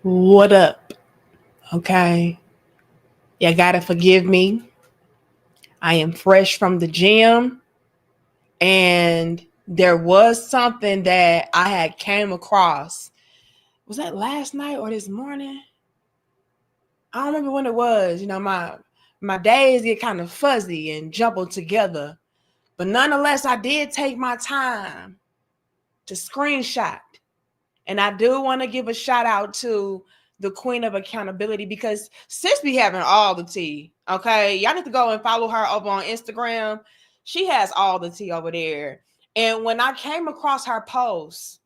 What up? Okay. You gotta forgive me. I am fresh from the gym, and there was something that I had came across. Was that last night or this morning? I don't remember when it was. My days get kind of fuzzy and jumbled together. But nonetheless, I did take my time to screenshot. And I do want to give a shout out to the queen of accountability, because sis be having all the tea. Okay. Y'all need to go and follow her over on Instagram. She has all the tea over there. And when I came across her post,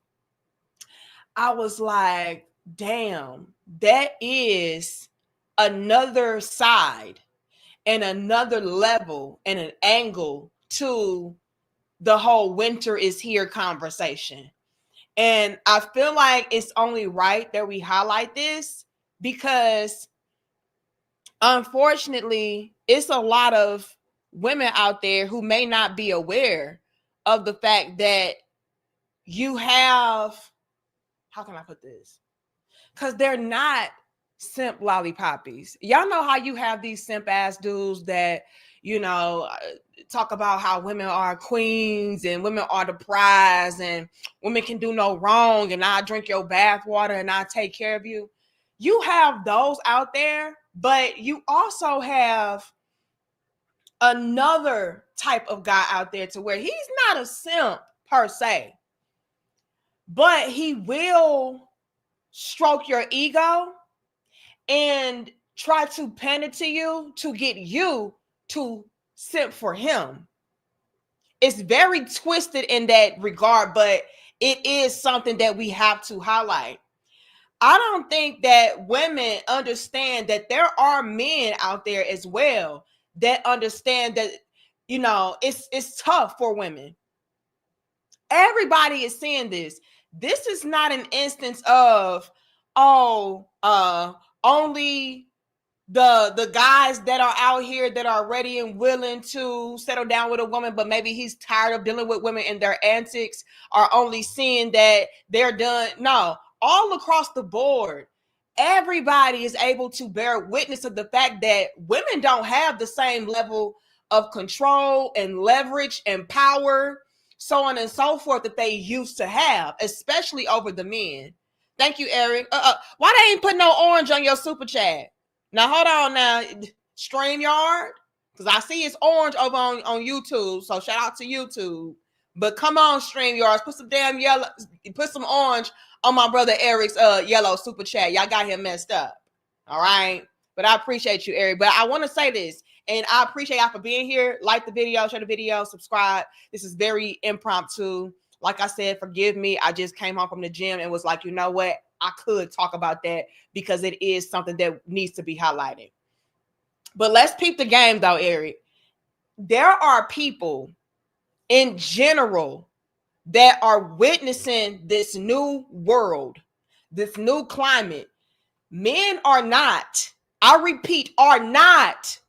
I was like, damn, that is another side and another level and an angle to the whole winter is here conversation. And I feel like it's only right that we highlight this, because unfortunately, it's a lot of women out there who may not be aware of the fact that you have, how can I put this? Because they're not simp lollipoppies. Y'all know how you have these simp ass dudes that, talk about how women are queens and women are the prize and women can do no wrong and I drink your bath water and I take care of you. You have those out there, but you also have another type of guy out there to where he's not a simp per se, but he will stroke your ego and try to pander to you to get you to simp for him. It's very twisted in that regard, but it is something that we have to highlight. I don't think that women understand that there are men out there as well that understand that, it's tough for women. Everybody is seeing this. This is not an instance of, only the guys that are out here that are ready and willing to settle down with a woman, but maybe he's tired of dealing with women and their antics, are only seeing that they're done. No, all across the board, everybody is able to bear witness of the fact that women don't have the same level of control and leverage and power, so on and so forth, that they used to have, especially over the men. Thank you, Eric. Why they ain't put no orange on your super chat? Now, hold on now, StreamYard, because I see it's orange over on YouTube, so shout out to YouTube. But come on, StreamYards, put some damn yellow, put some orange on my brother Eric's yellow super chat. Y'all got him messed up. All right? But I appreciate you, Eric. But I want to say this, and I appreciate y'all for being here. Like the video, share the video, subscribe. This is very impromptu. Like I said, forgive me. I just came home from the gym and was like, you know what? I could talk about that because it is something that needs to be highlighted. But let's peep the game though, Eric. There are people in general that are witnessing this new world, this new climate. Men are not, I repeat, are not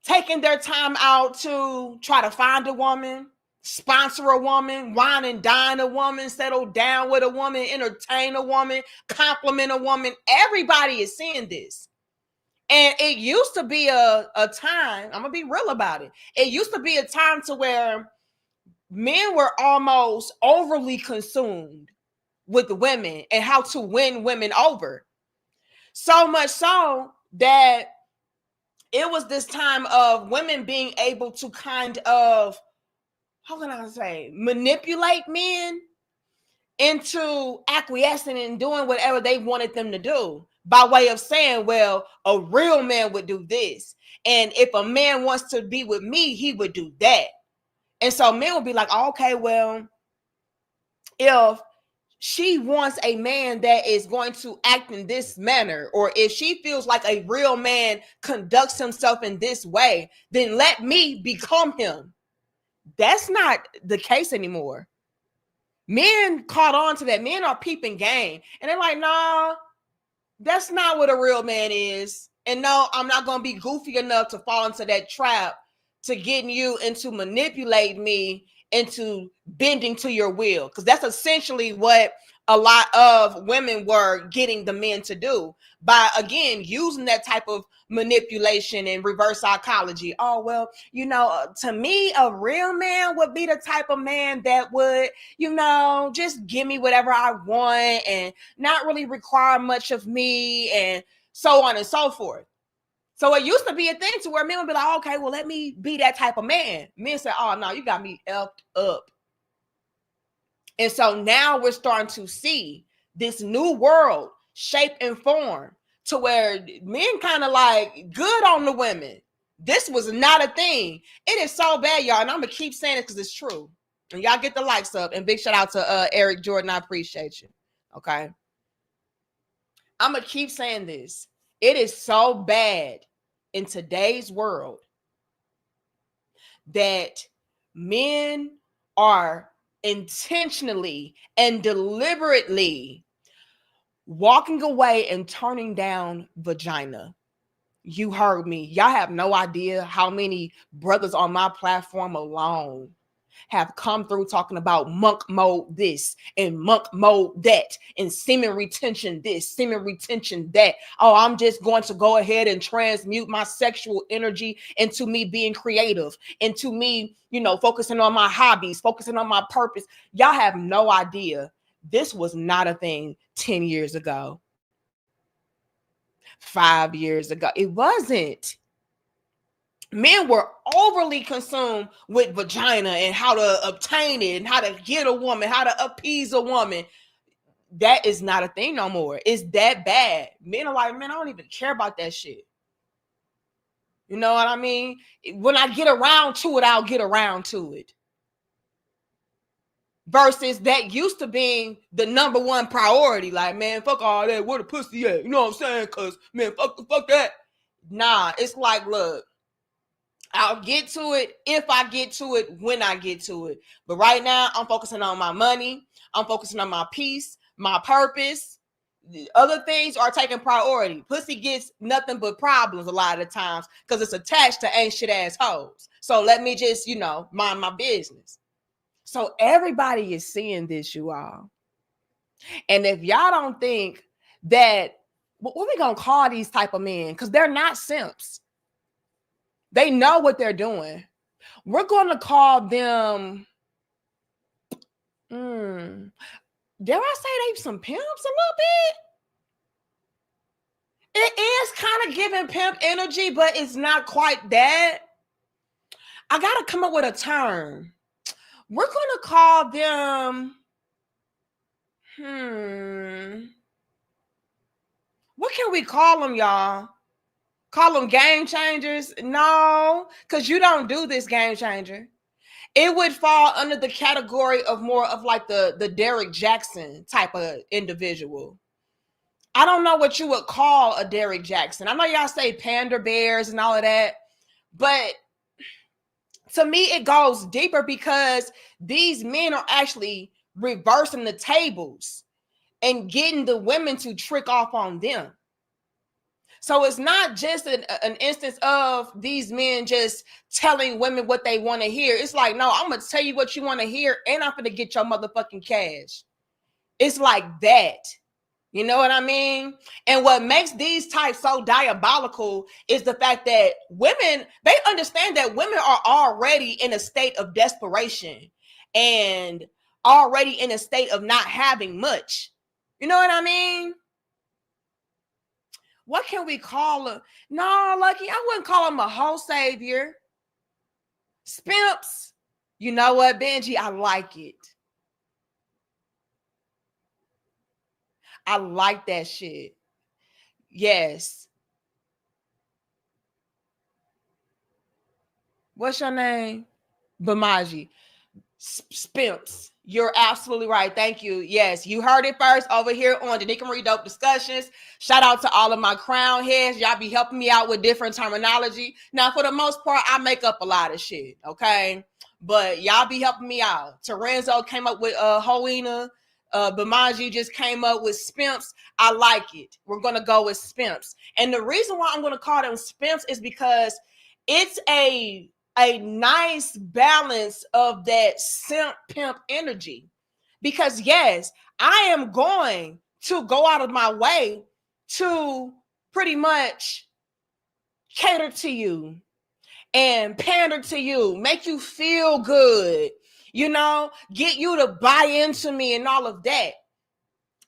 taking their time out to try to find a woman, sponsor a woman, wine and dine a woman, settle down with a woman, entertain a woman, compliment a woman. Everybody is seeing this. And it used to be a time, I'm going to be real about it. It used to be a time to where men were almost overly consumed with women and how to win women over. So much so that it was this time of women being able to kind of, how can I say, manipulate men into acquiescing and doing whatever they wanted them to do, by way of saying, well, a real man would do this. And if a man wants to be with me, he would do that. And so men would be like, oh, okay, well, if she wants a man that is going to act in this manner, or if she feels like a real man conducts himself in this way, then let me become him. That's not the case anymore. Men caught on to that. Men are peeping game. And they're like, nah, that's not what a real man is. And no, I'm not going to be goofy enough to fall into that trap to getting you into manipulate me into bending to your will, because that's essentially what a lot of women were getting the men to do by, again, using that type of manipulation and reverse psychology. Oh, well, to me, a real man would be the type of man that would, just give me whatever I want and not really require much of me, and so on and so forth. So it used to be a thing to where men would be like, okay, well, let me be that type of man. Men say, oh, no, you got me effed up. And so now we're starting to see this new world shape and form to where men kind of like good on the women. This was not a thing. It is so bad, y'all. And I'm going to keep saying it because it's true. And y'all get the likes up. And big shout out to Eric Jordan. I appreciate you. Okay. I'm going to keep saying this. It is so bad in today's world that men are intentionally and deliberately walking away and turning down vagina. You heard me. Y'all have no idea how many brothers on my platform alone have come through talking about monk mode this and monk mode that and semen retention this, semen retention that. Oh, I'm just going to go ahead and transmute my sexual energy into me being creative, into me, focusing on my hobbies, focusing on my purpose. Y'all have no idea. This was not a thing 10 years ago, 5 years ago. It wasn't. Men were overly consumed with vagina and how to obtain it and how to get a woman, how to appease a woman. That is not a thing no more. It's that bad. Men are like, man, I don't even care about that shit. You know what I mean? When I get around to it, I'll get around to it. Versus that used to being the number one priority. Like, man, fuck all that. Where the pussy at? You know what I'm saying? Because, man, fuck that. Nah, it's like, look, I'll get to it if I get to it, when I get to it. But right now, I'm focusing on my money. I'm focusing on my peace, my purpose. The other things are taking priority. Pussy gets nothing but problems a lot of the times because it's attached to ain't shit ass hoes. So let me just, mind my business. So everybody is seeing this, you all. And if y'all don't think that, what we going to call these type of men? Because they're not simps. They know what they're doing. We're going to call them, dare I say they some pimps a little bit? It is kind of giving pimp energy, but it's not quite that. I got to come up with a term. We're going to call them, what can we call them, y'all? Call them game changers? No, because you don't do this, game changer. It would fall under the category of more of like the Derek Jackson type of individual. I don't know what you would call a Derek Jackson. I know y'all say panda bears and all of that, but to me, it goes deeper because these men are actually reversing the tables and getting the women to trick off on them. So it's not just an instance of these men just telling women what they want to hear. It's like, no, I'm going to tell you what you want to hear and I'm going to get your motherfucking cash. It's like that. You know what I mean? And what makes these types so diabolical is the fact that women, they understand that women are already in a state of desperation and already in a state of not having much. You know what I mean? What can we call her? No, Lucky, I wouldn't call him a whole savior. Spimps. You know what, Benji? I like it. I like that shit. Yes. What's your name? Bamaji. Spimps. You're absolutely right. Thank you. Yes, you heard it first over here on the Nick and Marie Dope Discussions. Shout out to all of my crown heads. Y'all be helping me out with different terminology. Now, for the most part, I make up a lot of shit, okay? But y'all be helping me out. Terenzo came up with Hoena. Bamaji just came up with spimps. I like it. We're going to go with spimps. And the reason why I'm going to call them spimps is because it's a a nice balance of that simp pimp energy. Because yes, I am going to go out of my way to pretty much cater to you and pander to you, make you feel good, get you to buy into me and all of that.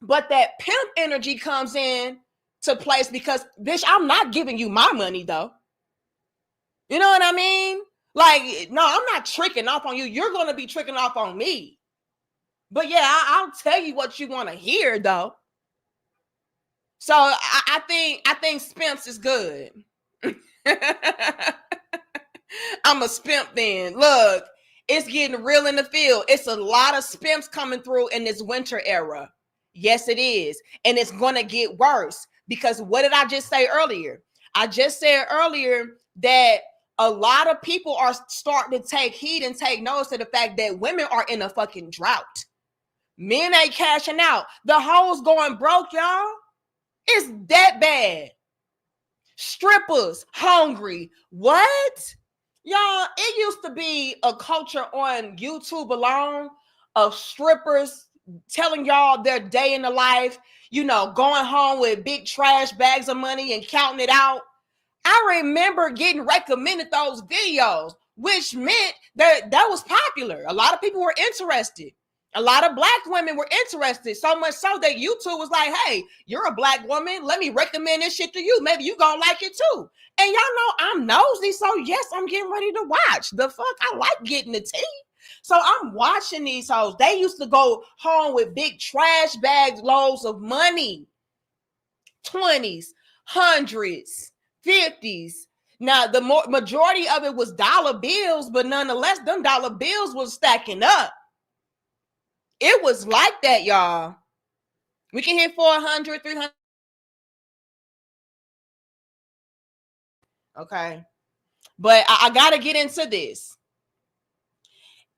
But that pimp energy comes in to place because, bitch, I'm not giving you my money though. You know what I mean? Like, no, I'm not tricking off on you. You're going to be tricking off on me. But yeah, I'll tell you what you want to hear though. So I think spimps is good. I'm a spimp then. Look, it's getting real in the field. It's a lot of spimps coming through in this winter era. Yes, it is. And it's going to get worse because what did I just say earlier? I just said earlier that a lot of people are starting to take heed and take notice of the fact that women are in a fucking drought. Men ain't cashing out. The hoes going broke, y'all. It's that bad. Strippers hungry. What? Y'all, it used to be a culture on YouTube alone of strippers telling y'all their day in the life, going home with big trash bags of money and counting it out. I remember getting recommended those videos, which meant that was popular. A lot of people were interested. A lot of black women were interested, so much so that YouTube was like, hey, you're a black woman. Let me recommend this shit to you. Maybe you gonna like it too. And y'all know I'm nosy, so yes, I'm getting ready to watch. The fuck? I like getting the tea. So I'm watching these hoes. They used to go home with big trash bags, loads of money. 20s, 100s, 50s. Now, the majority of it was dollar bills, but nonetheless, them dollar bills was stacking up. It was like that, y'all. We can hit 400, 300. Okay. But I got to get into this.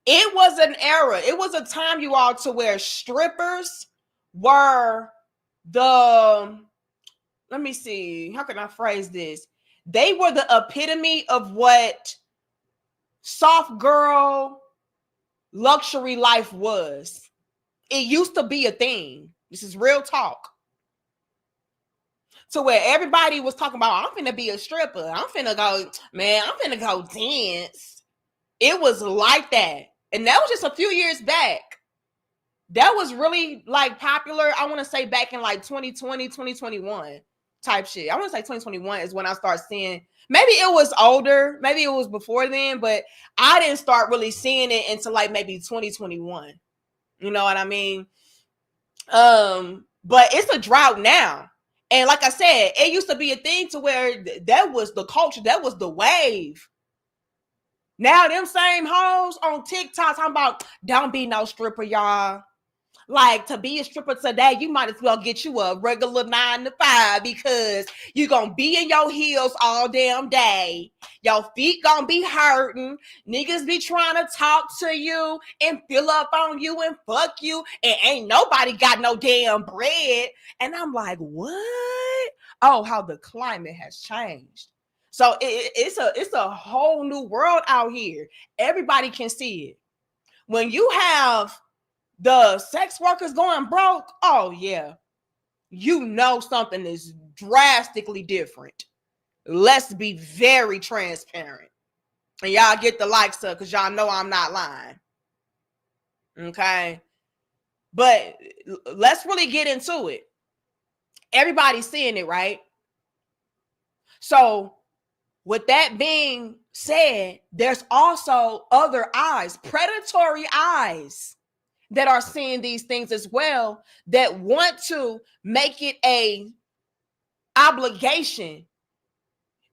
It was an era. It was a time, you all, to where strippers were let me see. How can I phrase this? They were the epitome of what soft girl luxury life was. It used to be a thing. This is real talk. To where everybody was talking about, I'm finna be a stripper. I'm finna go dance. It was like that. And that was just a few years back. That was really like popular. I want to say back in like 2020, 2021 type shit. I want to say 2021 is when I start seeing, maybe it was older. Maybe it was before then, but I didn't start really seeing it until like maybe 2021. You know what I mean? But it's a drought now. And like I said, it used to be a thing to where that was the culture. That was the wave. Now them same hoes on TikTok talking about, don't be no stripper, y'all. Like, to be a stripper today, you might as well get you a regular 9 to 5 because you're going to be in your heels all damn day. Your feet going to be hurting. Niggas be trying to talk to you and fill up on you and fuck you. And ain't nobody got no damn bread. And I'm like, what? Oh, how the climate has changed. So it's a whole new world out here. Everybody can see it. When you have the sex workers going broke, oh yeah, something is drastically different. Let's be very transparent. And y'all get the likes up because y'all know I'm not lying. Okay? But let's really get into it. Everybody's seeing it, right? So with that being said, there's also other eyes, predatory eyes, that are seeing these things as well, that want to make it a obligation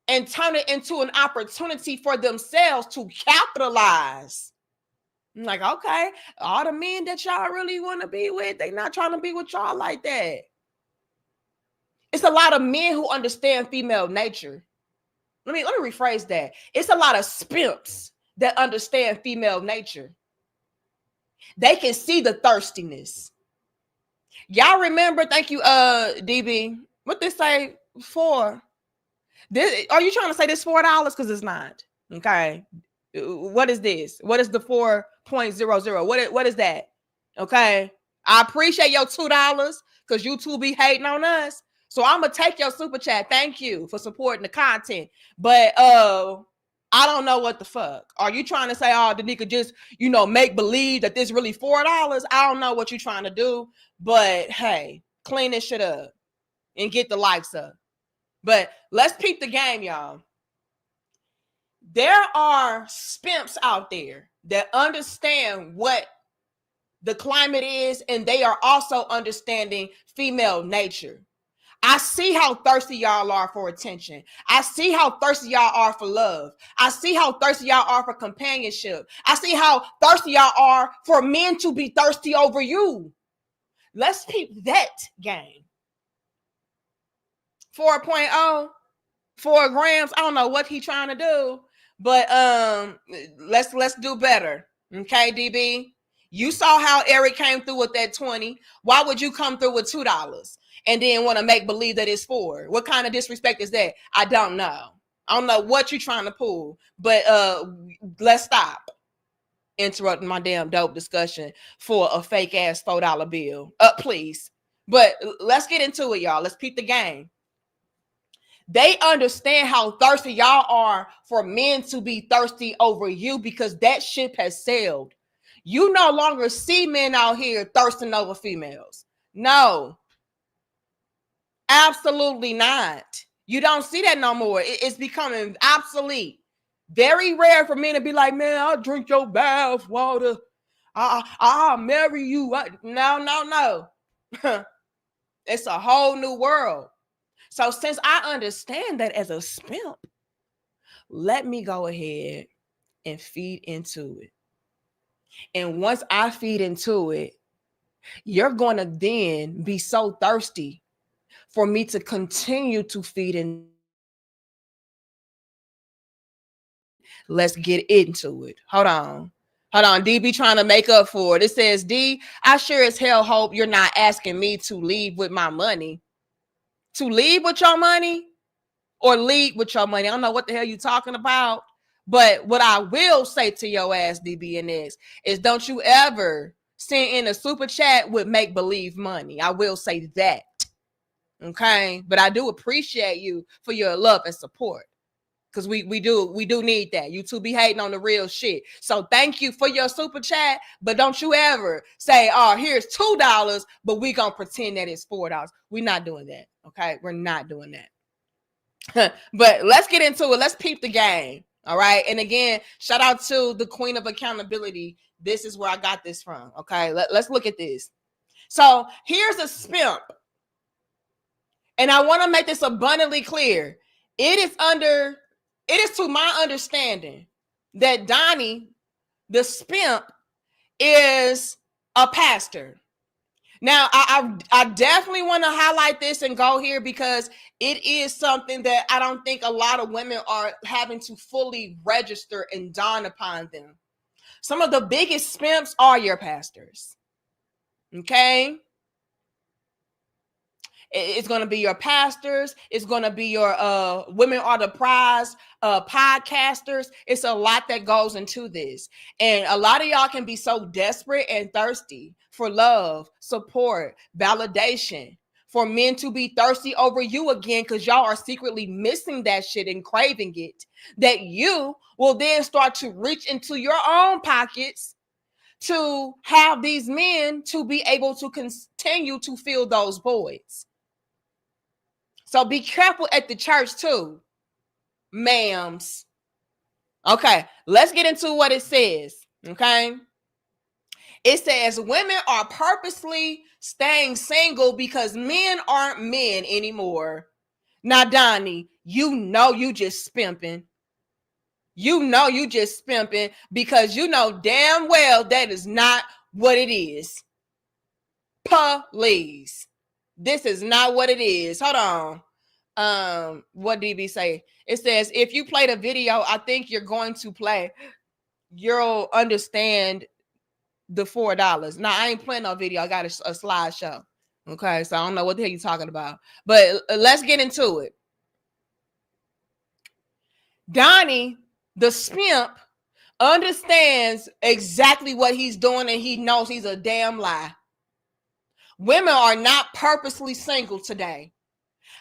and turn it into an opportunity for themselves to capitalize. I'm like, okay, all the men that y'all really want to be with, they not trying to be with y'all like that. It's a lot of men who understand female nature. Let me rephrase that. It's a lot of spimps that understand female nature. They can see the thirstiness. Y'all remember, thank you, DB. What this say for? This, are you trying to say this $4? Because it's not. Okay. What is this? What is the 4.00? What is that? Okay. I appreciate your $2 because you two be hating on us. So I'm gonna take your super chat. Thank you for supporting the content. But I don't know what the fuck. Are you trying to say, oh, Danica, just, make believe that this really $4? I don't know what you're trying to do. But hey, clean this shit up and get the likes up. But let's peep the game, y'all. There are spimps out there that understand what the climate is, and they are also understanding female nature. I see how thirsty y'all are for attention. I see how thirsty y'all are for love. I see how thirsty y'all are for companionship. I see how thirsty y'all are for men to be thirsty over you. Let's peep that game. 4.0, 4 grams. I don't know what he trying to do, but let's do better. Okay, DB. You saw how Eric came through with that 20. Why would you come through with $2 and then want to make believe that it's 4? What kind of disrespect is that? I don't know. I don't know what you're trying to pull, but let's stop interrupting my damn dope discussion for a fake ass $4 bill. Please. But let's get into it, y'all. Let's peep the game. They understand how thirsty y'all are for men to be thirsty over you because that ship has sailed. You no longer see men out here thirsting over females. No, absolutely not. You don't see that no more. It's becoming obsolete. Very rare for men to be like, man, I'll drink your bath water. I'll marry you. No. It's a whole new world. So since I understand that as a spimp, let me go ahead and feed into it. And once I feed into it, you're going to then be so thirsty for me to continue to feed in. Let's get into it. Hold on. DB trying to make up for it. It says, D, I sure as hell hope you're not asking me to leave with my money. To leave with your money or lead with your money? I don't know what the hell you talking about. But what I will say to your ass, DBNX, is don't you ever send in a super chat with make-believe money. I will say that. Okay? But I do appreciate you for your love and support. Because we do need that. You two be hating on the real shit. So thank you for your super chat. But don't you ever say, oh, here's $2, but we gonna pretend that it's $4. We're not doing that. Okay? We're not doing that. But let's get into it. Let's peep the game. All right. And again, shout out to the queen of accountability. This is where I got this from. Okay. Let's look at this. So here's a spimp. And I want to make this abundantly clear. It is to my understanding that Donnie, the spimp, is a pastor. Now, I definitely want to highlight this and go here because it is something that I don't think a lot of women are having to fully register and dawn upon them. Some of the biggest spimps are your pastors. Okay? It's going to be your pastors. It's going to be your women are the prize podcasters. It's a lot that goes into this. And a lot of y'all can be so desperate and thirsty for love, support, validation, for men to be thirsty over you again because y'all are secretly missing that shit and craving it, that you will then start to reach into your own pockets to have these men to be able to continue to fill those voids. So be careful at the church too, ma'ams. Okay, let's get into what it says, okay? It says women are purposely staying single because men aren't men anymore. Now, Donnie, you just spimping. You just spimping because you know damn well that is not what it is. Please. This is not what it is. Hold on. What DB say? It says, if you play the video, I think you're going to play. You'll understand the $4. Now, I ain't playing no video. I got a slideshow. Okay, so I don't know what the hell you're talking about. But let's get into it. Donnie, the spimp, understands exactly what he's doing, and he knows he's a damn lie. Women are not purposely single today.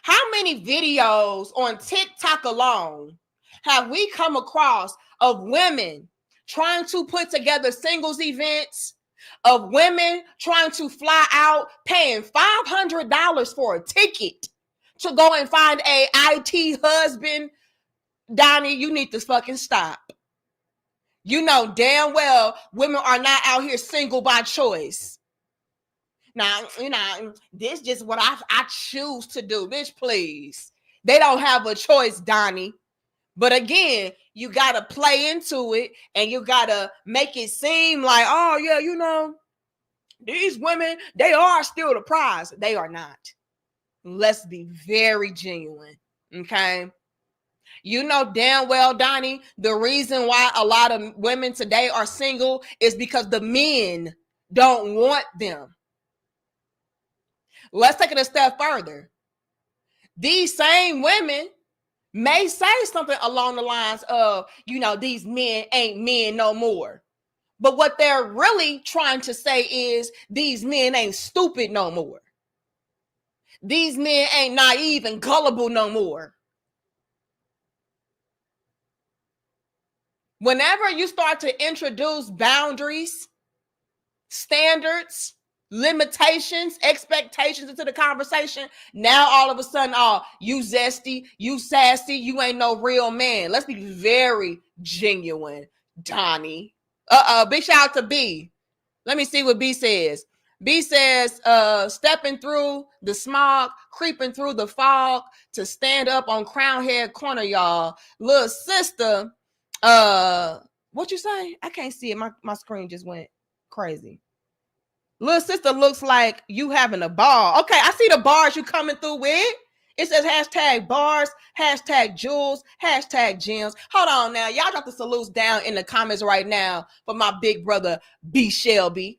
How many videos on TikTok alone have we come across of women trying to put together singles events, of women trying to fly out, paying $500 for a ticket to go and find a IT husband? Donnie, you need to fucking stop. You know damn well women are not out here single by choice. Now, this is just what I choose to do. Bitch, please. They don't have a choice, Donnie. But again, you got to play into it, and you got to make it seem like, oh, yeah, these women, they are still the prize. They are not. Let's be very genuine, okay? You know damn well, Donnie, the reason why a lot of women today are single is because the men don't want them. Let's take it a step further. These same women may say something along the lines of, these men ain't men no more. But what they're really trying to say is these men ain't stupid no more. These men ain't naive and gullible no more. Whenever you start to introduce boundaries, standards, limitations, expectations into the conversation, now all of a sudden, you zesty, you sassy, you ain't no real man. Let's be very genuine, Donnie. Big shout out to B. Let me see what B says. B says, stepping through the smog, creeping through the fog to stand up on Crown Head Corner, y'all. Little sister, what you say? I can't see it. My screen just went crazy. Little sister looks like you having a ball. Okay, I see the bars you coming through with. It says hashtag bars, hashtag jewels, hashtag gems. Hold on now. Y'all drop the salutes down in the comments right now for my big brother, B. Shelby.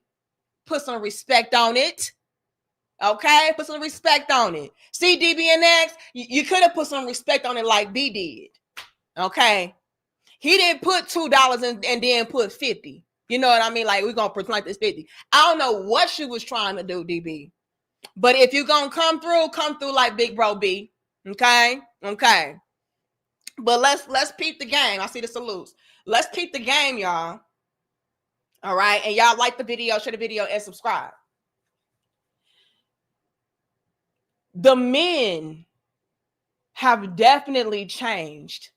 Put some respect on it. Okay? Put some respect on it. See, DBNX, you could have put some respect on it like B did. Okay? He didn't put $2 and then put 50. You know what I mean? Like, we're going to pretend like this 50. I don't know what she was trying to do, DB. But if you're going to come through like big bro B. Okay? Okay. But let's peep the game. I see the salutes. Let's peep the game, y'all. All right? And y'all like the video, share the video, and subscribe. The men have definitely changed.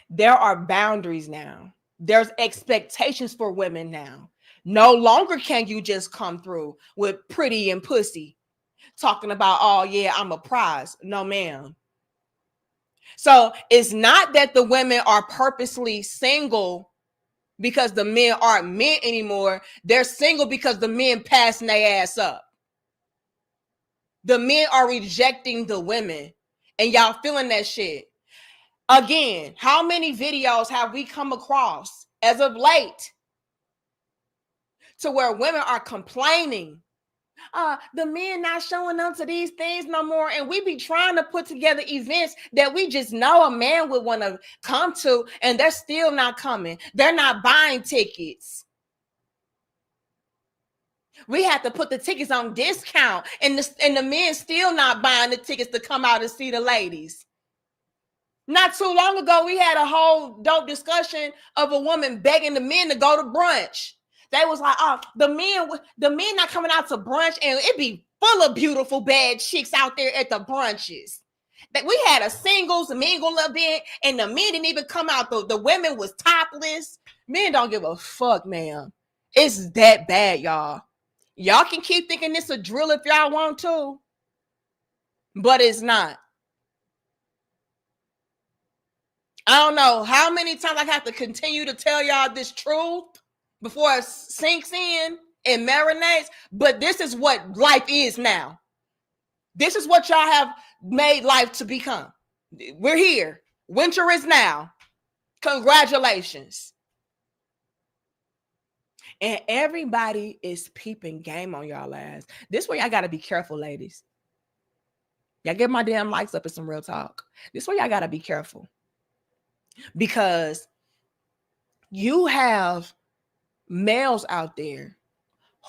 There are boundaries now. There's expectations for women now. No longer can you just come through with pretty and pussy talking about, oh yeah, I'm a prize. No, ma'am. So it's not that the women are purposely single because the men aren't men anymore. They're single because the men passing their ass up. The men are rejecting the women, and y'all feeling that shit. Again, how many videos have we come across as of late to where women are complaining, the men not showing up to these things no more, and we be trying to put together events that we just know a man would want to come to, and they're still not coming. They're not buying tickets. We have to put the tickets on discount, and the men still not buying the tickets to come out and see the ladies. Not too long ago, we had a whole dope discussion of a woman begging the men to go to brunch. They was like, the men not coming out to brunch, and it be full of beautiful bad chicks out there at the brunches. That we had a singles mingle event, and the men didn't even come out. The women was topless. Men don't give a fuck, man. It's that bad, y'all. Y'all can keep thinking it's a drill if y'all want to, but it's not. I don't know how many times I have to continue to tell y'all this truth before it sinks in and marinates, but this is what life is now. This is what y'all have made life to become. We're here. Winter is now. Congratulations. And everybody is peeping game on y'all ass. This way y'all got to be careful, ladies. Y'all get my damn likes up in some real talk. This way y'all got to be careful. because you have males out there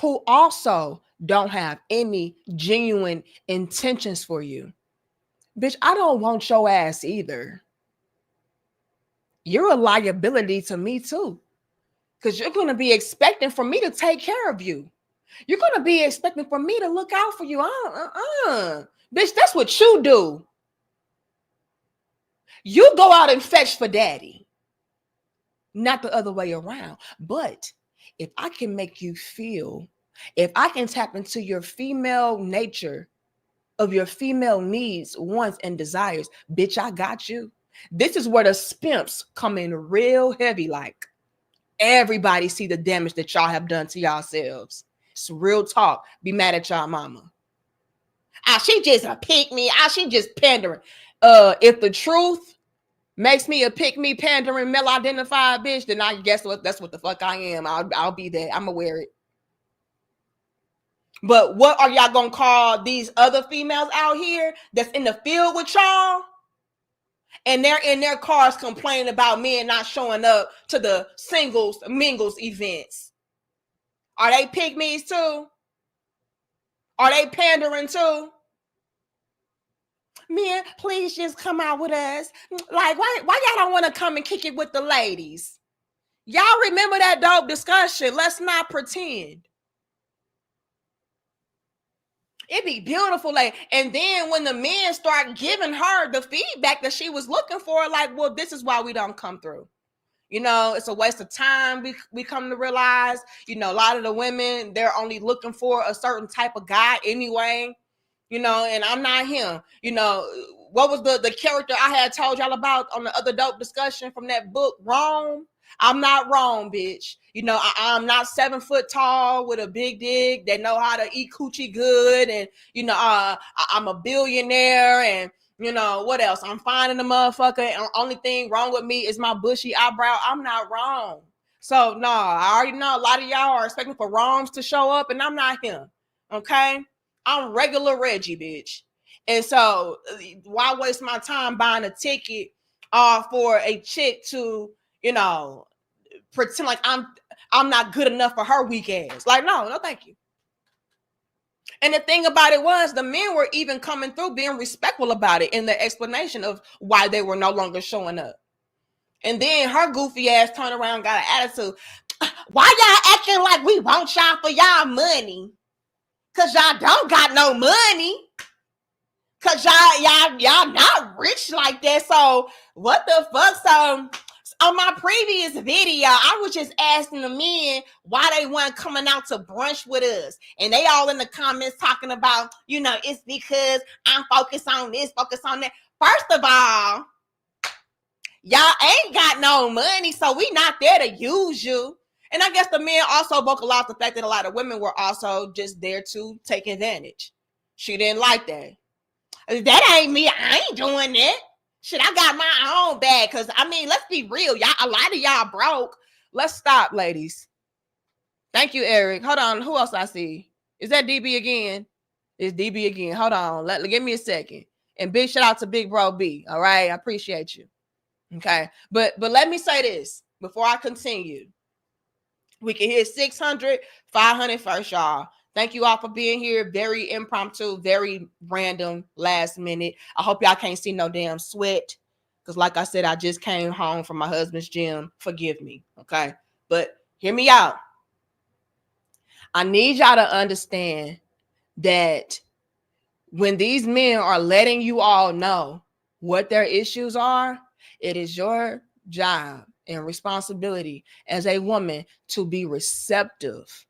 who also don't have any genuine intentions for you. Bitch, I don't want your ass either. You're a liability to me too, because you're going to be expecting for me to take care of you. You're going to be expecting for me to look out for you. Bitch, that's what you do. You go out and fetch for daddy, not the other way around. But if I can make you feel, if I can tap into your female nature of your female needs, wants, and desires, bitch, I got you. This is where the spimps come in real heavy. Like, everybody see the damage that y'all have done to yourselves. It's real talk. Be mad at y'all mama. She just a pick me. She just pandering. If the truth makes me a pick me pandering male identified bitch, then I guess what? That's what the fuck I am. I'll be that. I'm gonna wear it. But what are y'all gonna call these other females out here that's in the field with y'all? And they're in their cars complaining about men not showing up to the singles mingles events. Are they pygmies too? Are they pandering too? Men, please just come out with us. Like, why y'all don't want to come and kick it with the ladies? Y'all remember that dope discussion? Let's not pretend. It'd be beautiful. Like, and then when the men start giving her the feedback that she was looking for, like, well, this is why we don't come through. You know, it's a waste of time. We come to realize, you know, a lot of the women, they're only looking for a certain type of guy anyway, you know, and I'm not him. You know, what was the character I had told y'all about on the other dope discussion from that book, Rome? I'm not wrong, bitch. You know, I'm not 7 foot tall with a big dick that know how to eat coochie good. And, you know, I'm a billionaire and, you know, what else? I'm finding the motherfucker. And only thing wrong with me is my bushy eyebrow. I'm not wrong. So, no, I already know a lot of y'all are expecting for wrongs to show up and I'm not him. Okay? I'm regular Reggie, bitch. And so, why waste my time buying a ticket for a chick to, you know, pretend like I'm not good enough for her weak ass. Like, no, thank you. And the thing about it was the men were even coming through being respectful about it in the explanation of why they were no longer showing up. And then her goofy ass turned around and got an attitude. Why y'all acting like we want y'all for y'all money? Cause y'all don't got no money. Cause y'all not rich like that. So what the fuck? So on my previous video, I was just asking the men why they weren't coming out to brunch with us. And they all in the comments talking about, you know, it's because I'm focused on this, focused on that. First of all, y'all ain't got no money, so we not there to use you. And I guess the men also vocalized the fact that a lot of women were also just there to take advantage. She didn't like that. That ain't me. I ain't doing that. Shit, I got my own bag. Cause I mean, let's be real. Y'all, a lot of y'all broke. Let's stop, ladies. Thank you, Eric. Hold on. Who else I see? Is that DB again? It's DB again. Hold on. Give me a second. And big shout out to Big Bro B. All right. I appreciate you. Okay. But let me say this before I continue. We can hit 600, 500 first, y'all. Thank you all for being here. Very impromptu, very random, last minute. I hope y'all can't see no damn sweat. Because like I said, I just came home from my husband's gym. Forgive me, okay? But hear me out. I need y'all to understand that when these men are letting you all know what their issues are, it is your job and responsibility as a woman to be receptive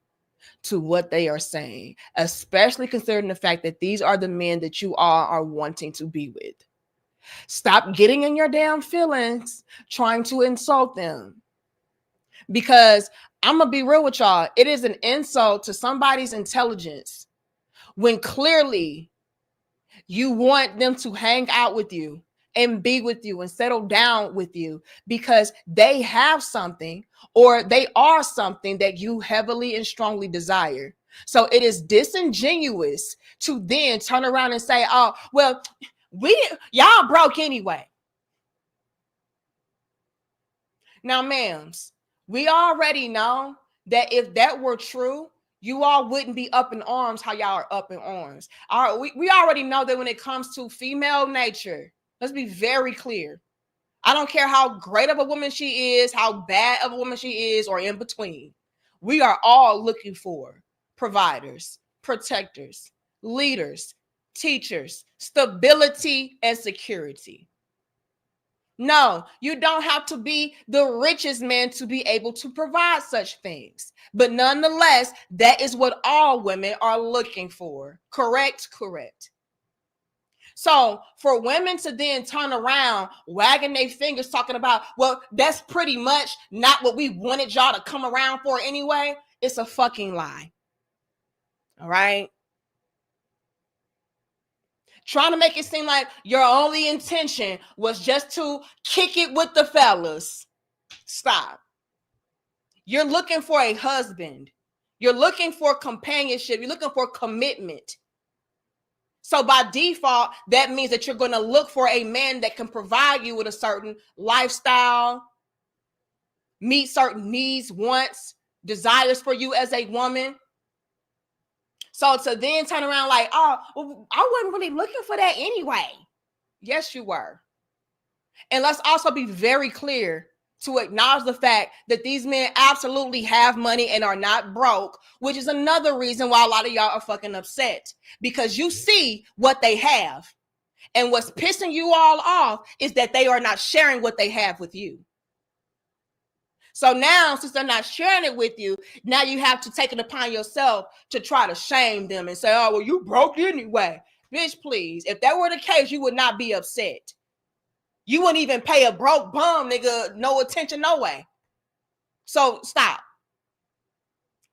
to what they are saying, especially considering the fact that these are the men that you all are wanting to be with. Stop getting in your damn feelings trying to insult them. Because I'm going to be real with y'all, it is an insult to somebody's intelligence when clearly you want them to hang out with you and be with you and settle down with you because they have something or they are something that you heavily and strongly desire. So it is disingenuous to then turn around and say, oh, well, y'all broke anyway. Now, ma'ams, we already know that if that were true, you all wouldn't be up in arms how y'all are up in arms. We already know that when it comes to female nature, let's be very clear. I don't care how great of a woman she is, how bad of a woman she is, or in between. We are all looking for providers, protectors, leaders, teachers, stability, and security. No, you don't have to be the richest man to be able to provide such things. But nonetheless, that is what all women are looking for. Correct? Correct. So for women to then turn around, wagging their fingers, talking about, well, that's pretty much not what we wanted y'all to come around for anyway, it's a fucking lie. All right? Trying to make it seem like your only intention was just to kick it with the fellas. Stop. You're looking for a husband. You're looking for companionship. You're looking for commitment. So by default, that means that you're going to look for a man that can provide you with a certain lifestyle, meet certain needs, wants, desires for you as a woman. So to then turn around like, oh, well, I wasn't really looking for that anyway. Yes, you were. And let's also be very clear to acknowledge the fact that these men absolutely have money and are not broke, which is another reason why a lot of y'all are fucking upset, because you see what they have. And what's pissing you all off is that they are not sharing what they have with you. So now, since they're not sharing it with you, now you have to take it upon yourself to try to shame them and say, oh, well, you broke anyway. Bitch, please. If that were the case, you would not be upset. You wouldn't even pay a broke bum nigga no attention, no way. So stop.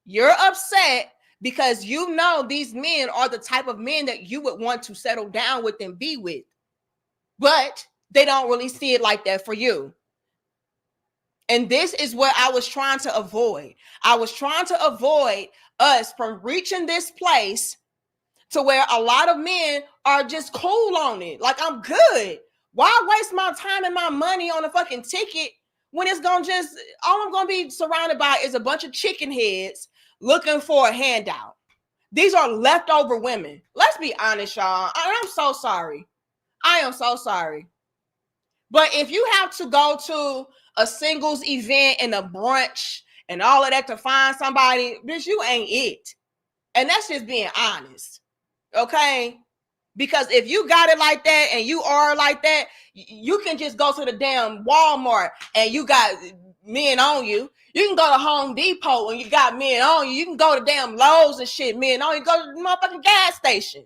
You're upset because you know these men are the type of men that you would want to settle down with and be with. But they don't really see it like that for you. And this is what I was trying to avoid. I was trying to avoid us from reaching this place to where a lot of men are just cool on it. Like, I'm good. Why waste my time and my money on a fucking ticket when it's going to just, all I'm going to be surrounded by is a bunch of chicken heads looking for a handout. These are leftover women. Let's be honest, y'all. I'm so sorry. I am so sorry. But if you have to go to a singles event and a brunch and all of that to find somebody, bitch, you ain't it. And that's just being honest. Okay? Because if you got it like that and you are like that, you can just go to the damn Walmart and you got men on you. You can go to Home Depot and you got men on you. You can go to damn Lowe's and shit, men on you. Go to the motherfucking gas station.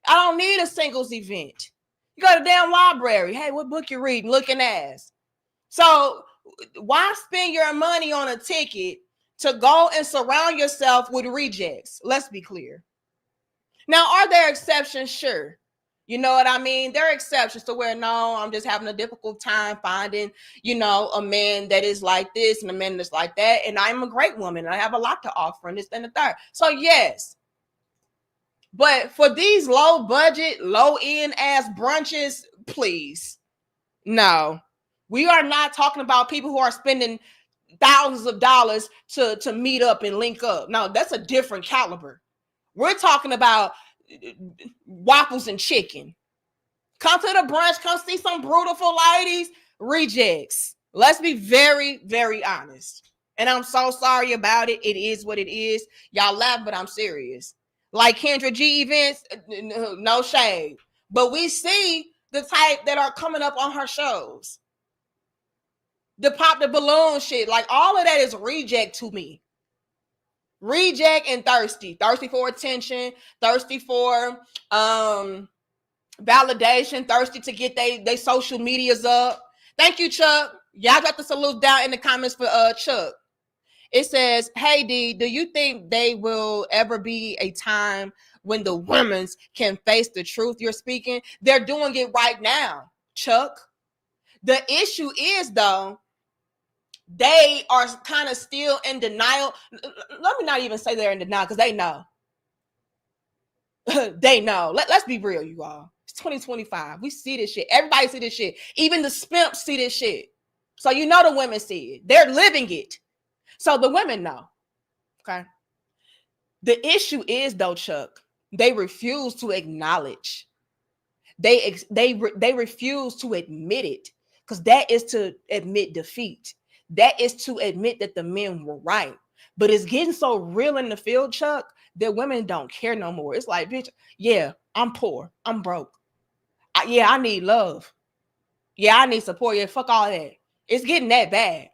I don't need a singles event. You go to the damn library. Hey, what book you reading? Looking ass. So why spend your money on a ticket to go and surround yourself with rejects? Let's be clear. Now, are there exceptions? Sure. You know what I mean? There are exceptions to where, no, I'm just having a difficult time finding, a man that is like this and a man that's like that. And I'm a great woman and I have a lot to offer and this and the third. So yes. But for these low budget, low end ass brunches, please. No, we are not talking about people who are spending thousands of dollars to meet up and link up. No, that's a different caliber. We're talking about waffles and chicken. Come to the brunch, come see some beautiful ladies, rejects. Let's be very, very honest. And I'm so sorry about it. It is what it is. Y'all laugh, but I'm serious. Like Kendra G events, no shade. But we see the type that are coming up on her shows. The pop the balloon shit. Like all of that is reject to me. Reject and thirsty for attention, thirsty for validation, thirsty to get they social medias up. Thank you, Chuck. Y'all got the salute down in the comments for Chuck. It says, hey D, do you think they will ever be a time when the women's can face the truth you're speaking? They're doing it right now, Chuck. The issue is though, they are kind of still in denial. Let me not even say they're in denial because they know. They know. Let's be real, you all. It's 2025. We see this shit. Everybody see this shit. Even the spimps see this shit. So you know the women see it. They're living it. So the women know. Okay. The issue is, though, Chuck, they refuse to acknowledge. They refuse to admit it, because that is to admit defeat. That is to admit that the men were right. But it's getting so real in the field, Chuck, that women don't care no more. It's like, bitch, yeah, I'm poor. I'm broke. I need love. Yeah, I need support. Yeah, fuck all that. It's getting that bad.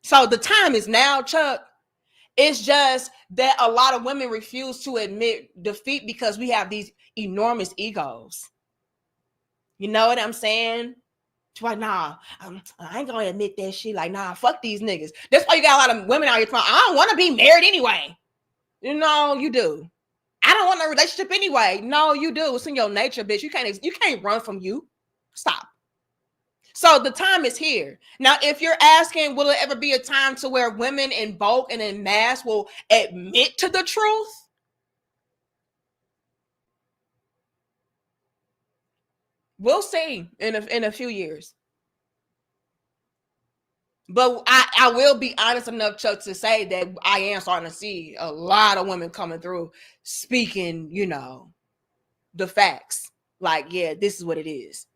So the time is now, Chuck. It's just that a lot of women refuse to admit defeat because we have these enormous egos. You know what I'm saying? She's like, nah, I ain't gonna admit that shit. Like, nah, fuck these niggas. That's why you got a lot of women out here talking, I don't want to be married anyway. You know, you do. I don't want a relationship anyway. No, you do. It's in your nature, bitch. You can't run from you. Stop. So the time is here. Now, if you're asking, will it ever be a time to where women in bulk and in mass will admit to the truth? We'll see in a few years. But I will be honest enough, Chuck, to say that I am starting to see a lot of women coming through speaking, the facts. Like, yeah, this is what it is.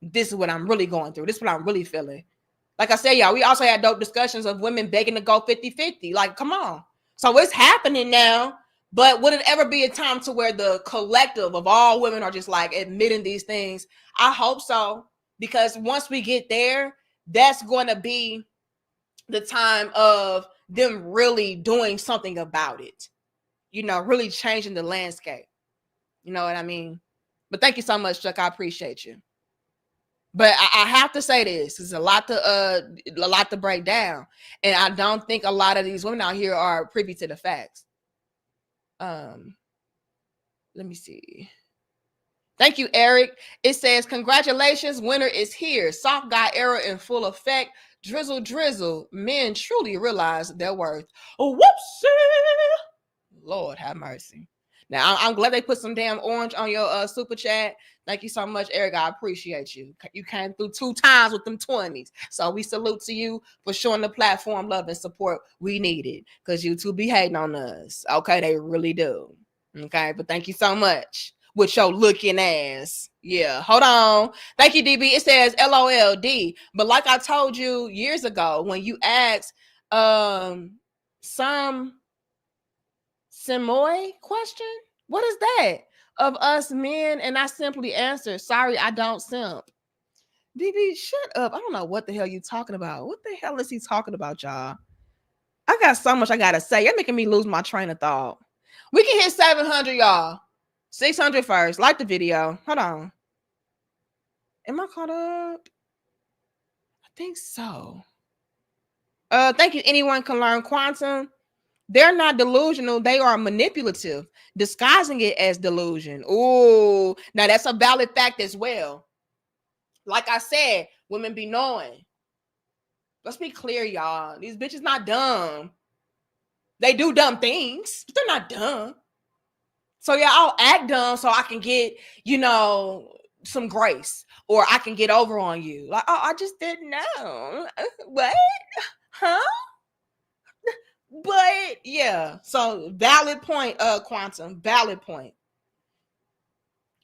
This is what I'm really going through. This is what I'm really feeling. Like I said, y'all, we also had dope discussions of women begging to go 50-50. Like, come on. So it's happening now. But would it ever be a time to where the collective of all women are just like admitting these things? I hope so. Because once we get there, that's going to be the time of them really doing something about it. Really changing the landscape. You know what I mean? But thank you so much, Chuck. I appreciate you. But I have to say this: it's a lot to break down, and I don't think a lot of these women out here are privy to the facts. Let me see. Thank you, Eric. It says, congratulations, winter is here. Soft guy era in full effect. Drizzle, drizzle. Men truly realize their worth. Oh, whoopsie. Lord have mercy. Now, I'm glad they put some damn orange on your super chat. Thank you so much, Eric. I appreciate you. You came through 2 times with them 20s. So we salute to you for showing the platform love and support we needed, because you two be hating on us. Okay, they really do. Okay, but thank you so much with your looking ass. Yeah, hold on. Thank you, DB. It says LOLD. But like I told you years ago, when you asked some Simoy question, what is that? Of us men, and I simply answer, sorry, I don't simp. DB, shut up. I don't know what the hell you talking about. What the hell is he talking about, y'all? I got so much I gotta say. You're making me lose my train of thought. We can hit 700, y'all. 600 first. Like the video. Hold on. Am I caught up? I think so. Thank you. Anyone can learn quantum. They're not delusional. They are manipulative, disguising it as delusion. Oh, now that's a valid fact as well. Like I said, women be knowing. Let's be clear, y'all. These bitches not dumb. They do dumb things, but they're not dumb. So yeah, I'll act dumb so I can get, some grace, or I can get over on you. Like, oh, I just didn't know. What? Huh? But yeah, so valid point, quantum, valid point.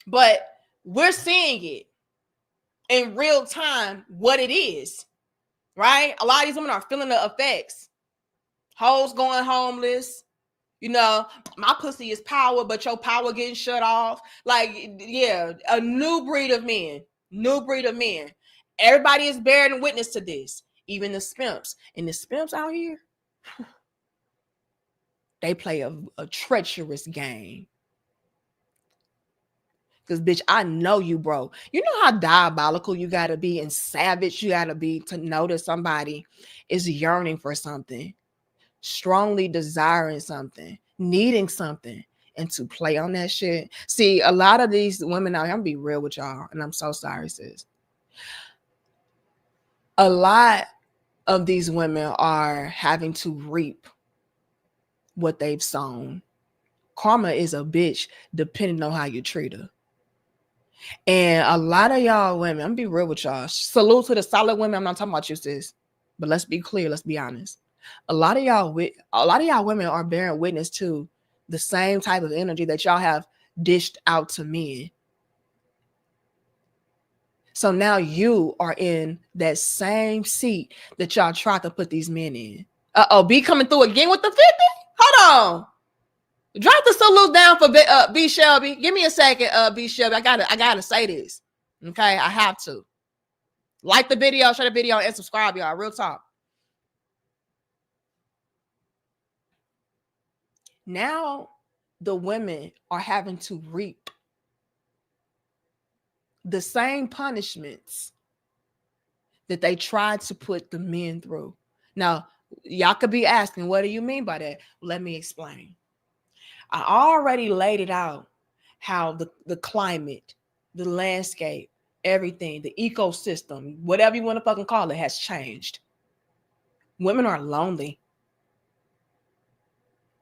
But we're seeing it in real time what it is, right? A lot of these women are feeling the effects. Hoes going homeless. My pussy is power, but your power getting shut off. Like, yeah, a new breed of men. New breed of men. Everybody is bearing witness to this. Even the spimps. And the spimps out here, they play a treacherous game. Because, bitch, I know you, bro. You know how diabolical you got to be and savage you got to be to know that somebody is yearning for something, strongly desiring something, needing something, and to play on that shit. See, a lot of these women out here, I'm going to be real with y'all, and I'm so sorry, sis. A lot of these women are having to reap what they've sown. Karma is a bitch depending on how you treat her. And a lot of y'all women, I'm gonna be real with y'all. Salute to the solid women. I'm not talking about you, sis. But let's be clear, let's be honest. A lot of y'all women are bearing witness to the same type of energy that y'all have dished out to men. So now you are in that same seat that y'all tried to put these men in. B coming through again with the 50? Hold on. Drop the salute down for B Shelby. Give me a second, B Shelby. I gotta say this. Okay, I have to. Like the video, share the video, and subscribe, y'all. Real talk. Now the women are having to reap the same punishments that they tried to put the men through. Now, y'all could be asking, what do you mean by that? Let me explain. I already laid it out how the climate, the landscape, everything, the ecosystem, whatever you want to fucking call it, has changed. Women are lonely.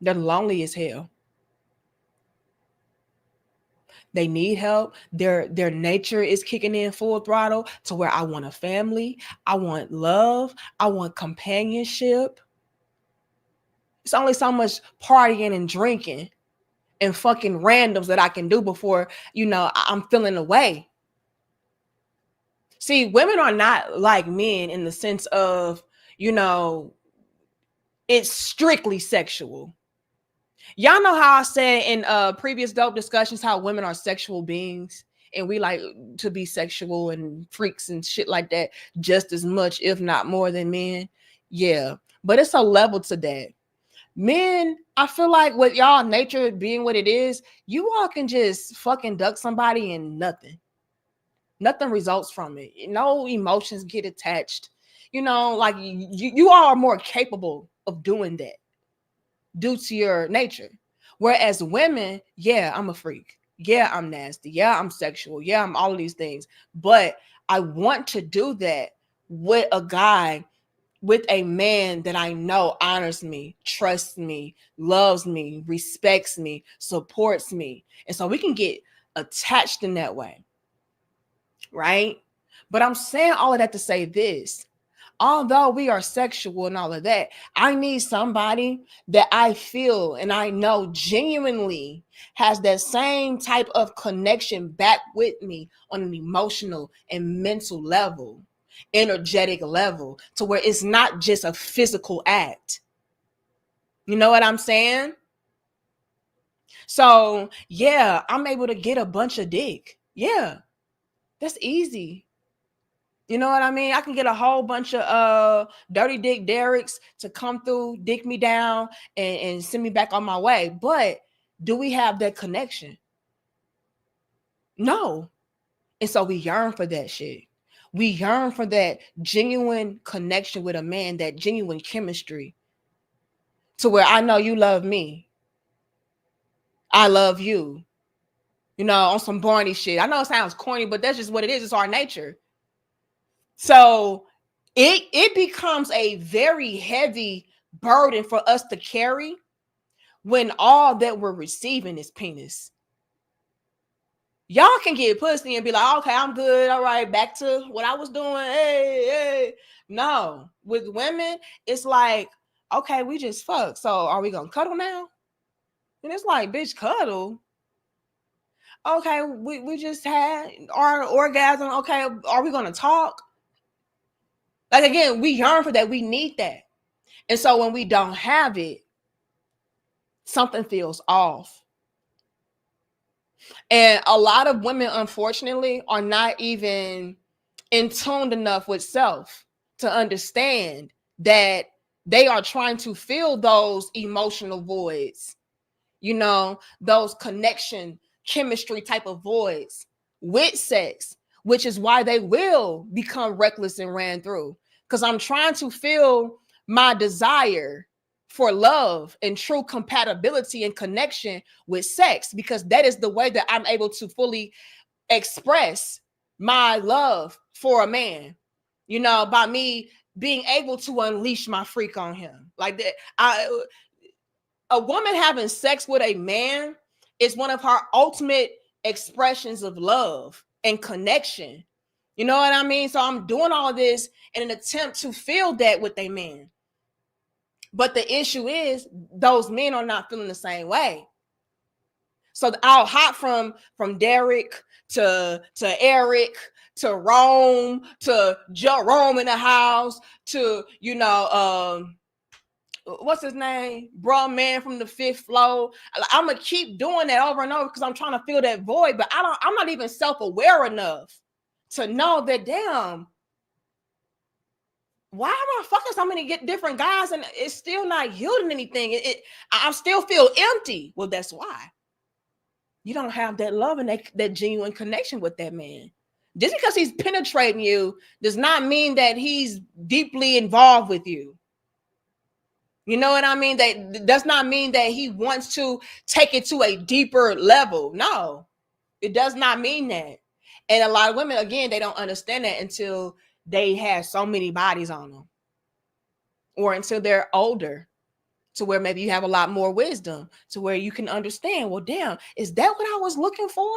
They're lonely as hell. They need help. Their nature is kicking in full throttle to where I want a family. I want love. I want companionship. It's only so much partying and drinking and fucking randoms that I can do before, I'm feeling away. See, women are not like men in the sense of, it's strictly sexual. Y'all know how I said in previous dope discussions how women are sexual beings and we like to be sexual and freaks and shit like that just as much, if not more than men. Yeah, but it's a level to that. Men, I feel like with y'all nature being what it is, you all can just fucking duck somebody and nothing results from it. No emotions get attached. Like you all are more capable of doing that due to your nature. Whereas women, yeah, I'm a freak. Yeah, I'm nasty. Yeah, I'm sexual. Yeah, I'm all of these things. But I want to do that with a guy, with a man that I know honors me, trusts me, loves me, respects me, supports me. And so we can get attached in that way. Right? But I'm saying all of that to say this. Although we are sexual and all of that, I need somebody that I feel and I know genuinely has that same type of connection back with me on an emotional and mental level, energetic level, to where it's not just a physical act. You know what I'm saying? So, yeah, I'm able to get a bunch of dick. Yeah, that's easy. You know what I mean? I can get a whole bunch of dirty dick Derricks to come through, dick me down, and send me back on my way. But do we have that connection? No. And so we yearn for that shit. We yearn for that genuine connection with a man, that genuine chemistry. To where I know you love me. I love you. On some Barney shit. I know it sounds corny, but that's just what it is. It's our nature. So it becomes a very heavy burden for us to carry when all that we're receiving is penis. Y'all can get pussy and be like, okay, I'm good. All right, back to what I was doing. Hey. No, with women, it's like, okay, we just fuck. So are we gonna cuddle now? And it's like, bitch, cuddle. Okay, we just had our orgasm. Okay, are we gonna talk? Like, again, we yearn for that. We need that. And so when we don't have it, something feels off. And a lot of women, unfortunately, are not even in tune enough with self to understand that they are trying to fill those emotional voids, those connection, chemistry type of voids with sex, which is why they will become reckless and ran through. Because I'm trying to fill my desire for love and true compatibility and connection with sex, because that is the way that I'm able to fully express my love for a man, by me being able to unleash my freak on him. Like that, a woman having sex with a man is one of her ultimate expressions of love and connection. You know what I mean? So I'm doing all of this in an attempt to feel that with a man. But the issue is those men are not feeling the same way. So I'll hop from Derek to Eric to Rome to Jerome in the house to what's his name, bruh man from the fifth floor. I'm gonna keep doing that over and over because I'm trying to fill that void. But I'm not even self-aware enough to know that, damn, why am I fucking so many different guys and it's still not yielding anything? I still feel empty. Well, that's why you don't have that love and that genuine connection with that man. Just because he's penetrating you does not mean that he's deeply involved with you. You know what I mean? That does not mean that he wants to take it to a deeper level. No, it does not mean that. And a lot of women, again, they don't understand that until they have so many bodies on them, or until they're older, to where maybe you have a lot more wisdom, to where you can understand, well, damn, is that what I was looking for?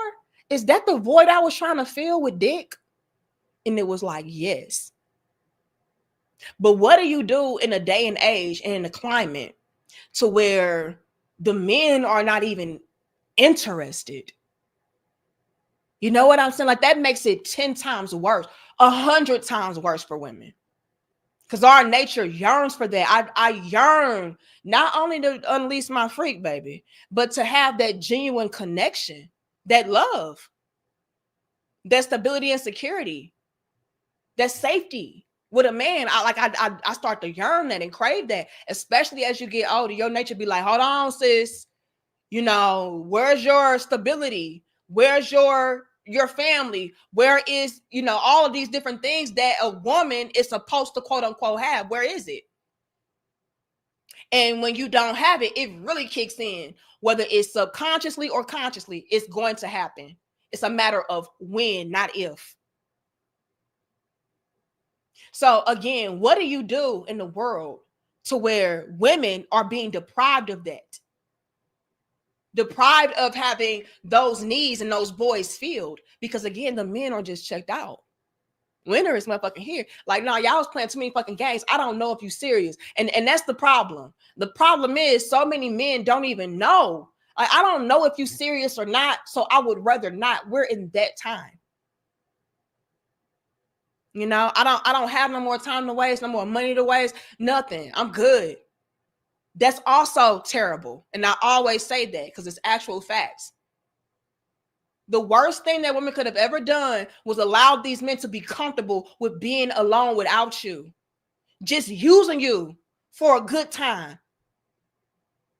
Is that the void I was trying to fill with dick? And it was like, yes. But what do you do in a day and age and in a climate to where the men are not even interested? You know what I'm saying? Like, that makes it 10 times worse, 100 times worse for women. Because our nature yearns for that. I yearn not only to unleash my freak, baby, but to have that genuine connection, that love, that stability and security, that safety with a man. I start to yearn that and crave that, especially as you get older. Your nature be like, hold on, sis. You know, where's your stability? Where's your family? Where is, all of these different things that a woman is supposed to quote unquote have? Where is it? And when you don't have it, it really kicks in. Whether it's subconsciously or consciously, it's going to happen. It's a matter of when, not if. So again, what do you do in the world to where women are being deprived of that? Deprived of having those needs and those voids filled? Because again, the men are just checked out. Winter is motherfucking here. Like, no, y'all was playing too many fucking games. I don't know if you serious. And that's the problem. The problem is so many men don't even know. Like, I don't know if you serious or not, so I would rather not. We're in that time. You know, I don't have no more time to waste, no more money to waste, nothing. I'm good. That's also terrible. And I always say that because it's actual facts. The worst thing that women could have ever done was allow these men to be comfortable with being alone without you, just using you for a good time,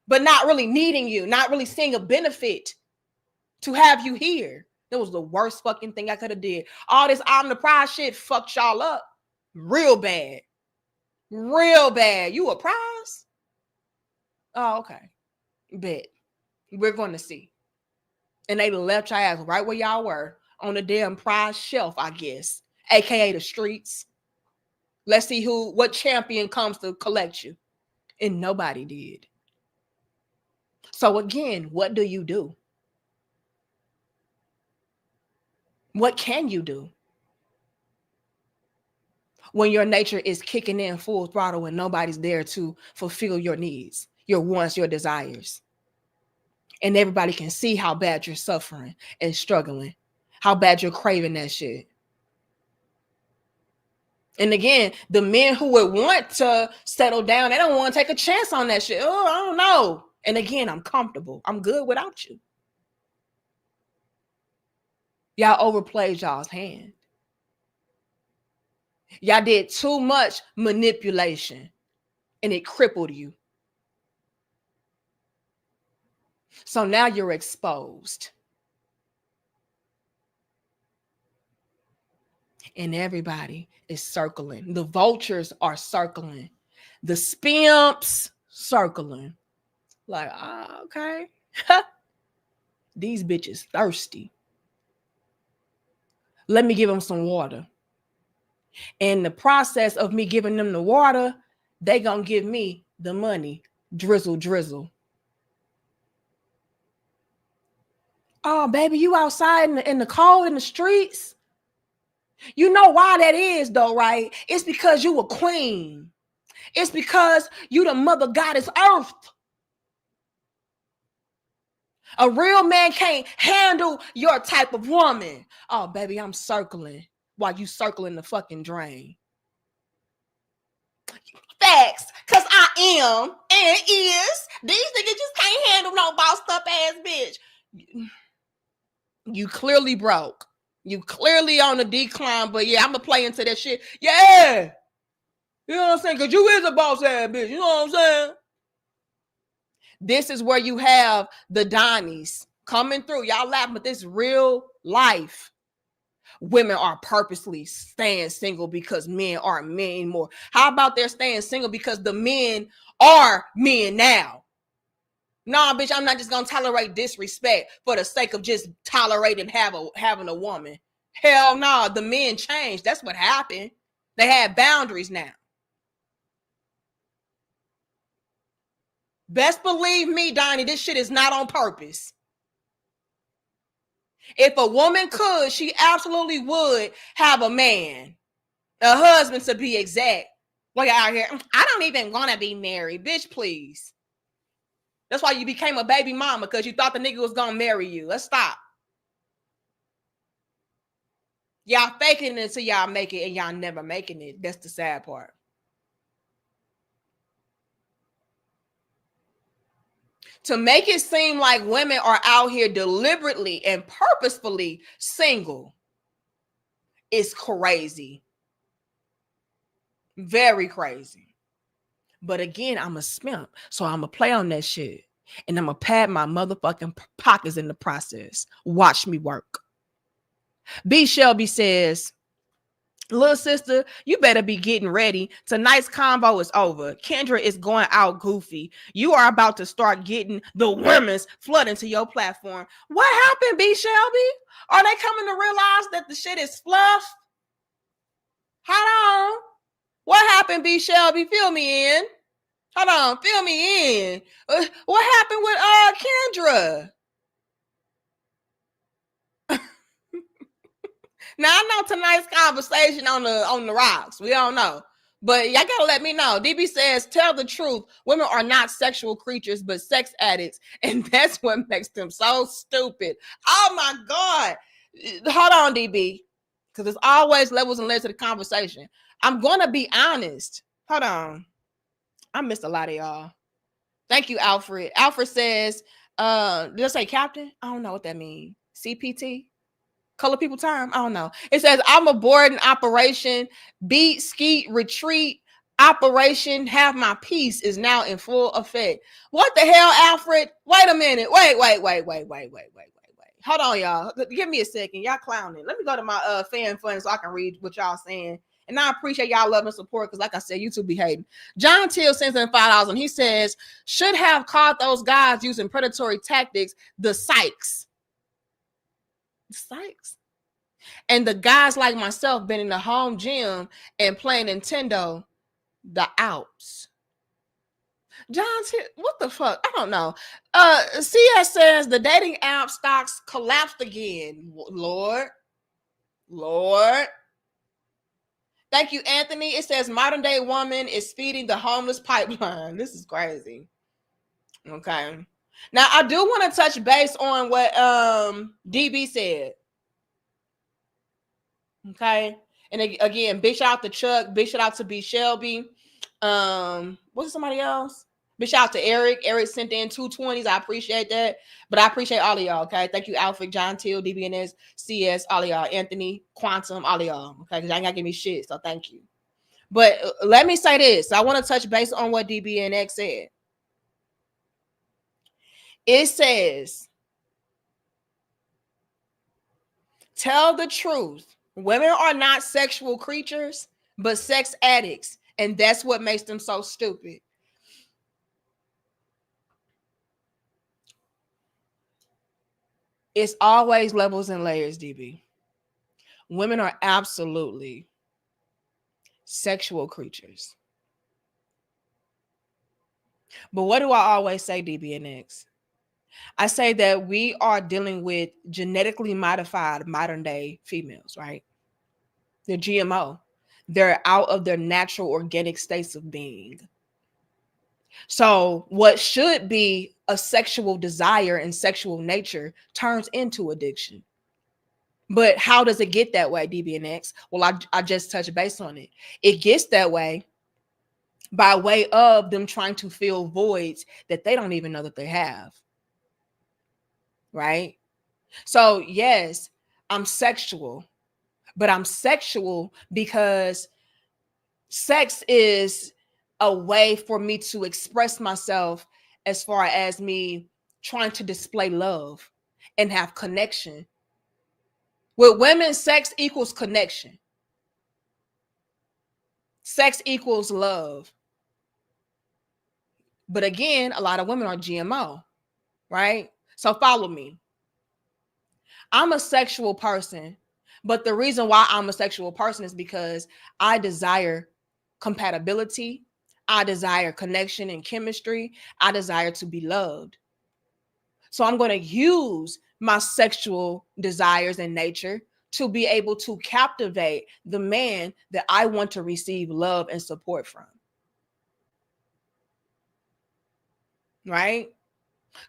but not really needing you, not really seeing a benefit to have you here. That was the worst fucking thing I could have did. All this I'm the prize shit fucked y'all up real bad. Real bad. You a prize? Oh, okay. Bet. We're going to see. And they left your ass right where y'all were, on the damn prize shelf, I guess, aka the streets. Let's see what champion comes to collect you. And nobody did. So again, what do you do? What can you do when your nature is kicking in full throttle and nobody's there to fulfill your needs, your wants, your desires? And everybody can see how bad you're suffering and struggling, how bad you're craving that shit. And again, the men who would want to settle down, they don't want to take a chance on that shit. Oh, I don't know. And again, I'm comfortable. I'm good without you. Y'all overplayed y'all's hand. Y'all did too much manipulation and it crippled you. So now you're exposed. And everybody is circling. The vultures are circling. The spimps circling. Like, okay. These bitches thirsty. Let me give them some water. In the process of me giving them the water, they gonna give me the money. Drizzle, drizzle. Oh, baby, you outside in the cold in the streets? You know why that is though, right? It's because you a queen. It's because you the mother goddess earth. A real man can't handle your type of woman. Oh, baby, I'm circling while you circling the fucking drain. Facts, because I am and is. These niggas just can't handle no bossed up ass bitch. You clearly broke. You clearly on the decline, but yeah, I'm gonna play into that shit. Yeah. You know what I'm saying? Because you is a boss ass bitch. You know what I'm saying? This is where you have the Donnies coming through. Y'all laughing, but this real life. Women are purposely staying single because men aren't men anymore. How about they're staying single because the men are men now? Nah, bitch, I'm not just gonna tolerate disrespect for the sake of just tolerating having a woman. Hell no, nah, the men changed. That's what happened. They have boundaries now. Best believe me, Donnie, this shit is not on purpose. If a woman could, she absolutely would have a man, a husband to be exact. Well, you're out here, I don't even want to be married. Bitch, please. That's why you became a baby mama, because you thought the nigga was going to marry you. Let's stop. Y'all faking it until y'all make it, and y'all never making it. That's the sad part. To make it seem like women are out here deliberately and purposefully single is crazy. Very crazy. But again, I'm a simp, so I'm going to play on that shit. And I'm going to pad my motherfucking pockets in the process. Watch me work. B. Shelby says, little sister, you better be getting ready. Tonight's convo is over. Kendra is going out goofy. You are about to start getting the women's flooding to your platform. What happened, B. Shelby? Are they coming to realize that the shit is fluff? Hold on. What happened, B. Shelby? Fill me in. Hold on. Fill me in. What happened with Kendra? Now I know tonight's conversation on the rocks. We don't know. But y'all gotta let me know. DB says, tell the truth. Women are not sexual creatures, but sex addicts. And that's what makes them so stupid. Oh my God. Hold on, DB. Because there's always levels and layers to the conversation. I'm gonna be honest. Hold on. I missed a lot of y'all. Thank you, Alfred. Alfred says, did I say captain? I don't know what that means. CPT? Color people time? I don't know. It says, I'm aboard an operation. Beat, skeet, retreat. Operation Have My Peace is now in full effect. What the hell, Alfred? Wait a minute. Wait. Hold on, y'all. Give me a second. Y'all clowning. Let me go to my fan fund so I can read what y'all saying. And I appreciate y'all love and support because, like I said, YouTube be hating. John Till sends in $5 and he says, should have caught those guys using predatory tactics, the psychs. Psychs. And the guys like myself been in the home gym and playing Nintendo, the outs. John, what the fuck? I don't know. CS says the dating app stocks collapsed again. Lord. Thank you, Anthony. It says modern day woman is feeding the homeless pipeline. This is crazy. Okay. Now I do want to touch base on what DB said. Okay. And again, big shout out to Chuck, big shout out to B Shelby. Was it somebody else? Big shout out to Eric. Eric sent in 220s. I appreciate that. But I appreciate all of y'all. Okay. Thank you, Alfred, John Till, DBNS, CS, all of y'all, Anthony, Quantum, all of y'all. Okay. Because y'all ain't got to give me shit. So thank you. But let me say this. I want to touch base on what DBNX said. It says, tell the truth. Women are not sexual creatures, but sex addicts. And that's what makes them so stupid. It's always levels and layers, DB. Women are absolutely sexual creatures. But what do I always say, DBNX? I say that we are dealing with genetically modified modern day females, right? They're GMO. They're out of their natural organic states of being. So what should be a sexual desire and sexual nature turns into addiction. But how does it get that way, DBNX? Well, I just touched base on it. It gets that way by way of them trying to fill voids that they don't even know that they have. Right? So yes, I'm sexual, but I'm sexual because sex is a way for me to express myself as far as me trying to display love and have connection. With women, sex equals connection. Sex equals love. But again, a lot of women are GMO, right? So follow me. I'm a sexual person, but the reason why I'm a sexual person is because I desire compatibility. I desire connection and chemistry. I desire to be loved. So I'm going to use my sexual desires and nature to be able to captivate the man that I want to receive love and support from. Right?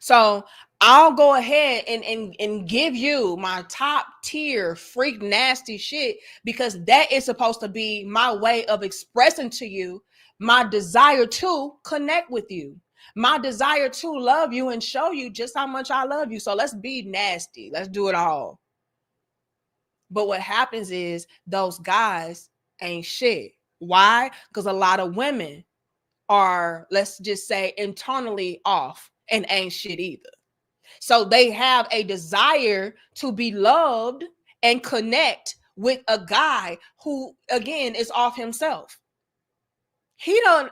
So I'll go ahead and give you my top tier freak nasty shit because that is supposed to be my way of expressing to you my desire to connect with you, my desire to love you and show you just how much I love you. So let's be nasty. Let's do it all. But what happens is those guys ain't shit. Why? Because a lot of women are, let's just say, internally off and ain't shit either. So they have a desire to be loved and connect with a guy who, again, is off himself. He don't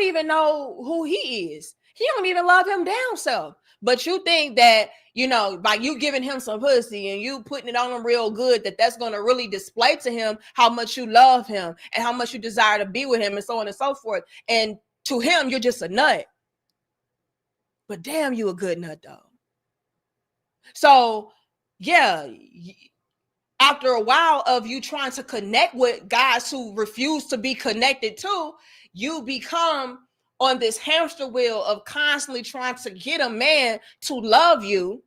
even know who he is. He don't even love him down self. But you think that, you know, by you giving him some pussy and you putting it on him real good, that's going to really display to him how much you love him and how much you desire to be with him and so on and so forth. And to him, you're just a nut. But damn, you a good nut though. So yeah, after a while of you trying to connect with guys who refuse to be connected to, you become on this hamster wheel of constantly trying to get a man to love you,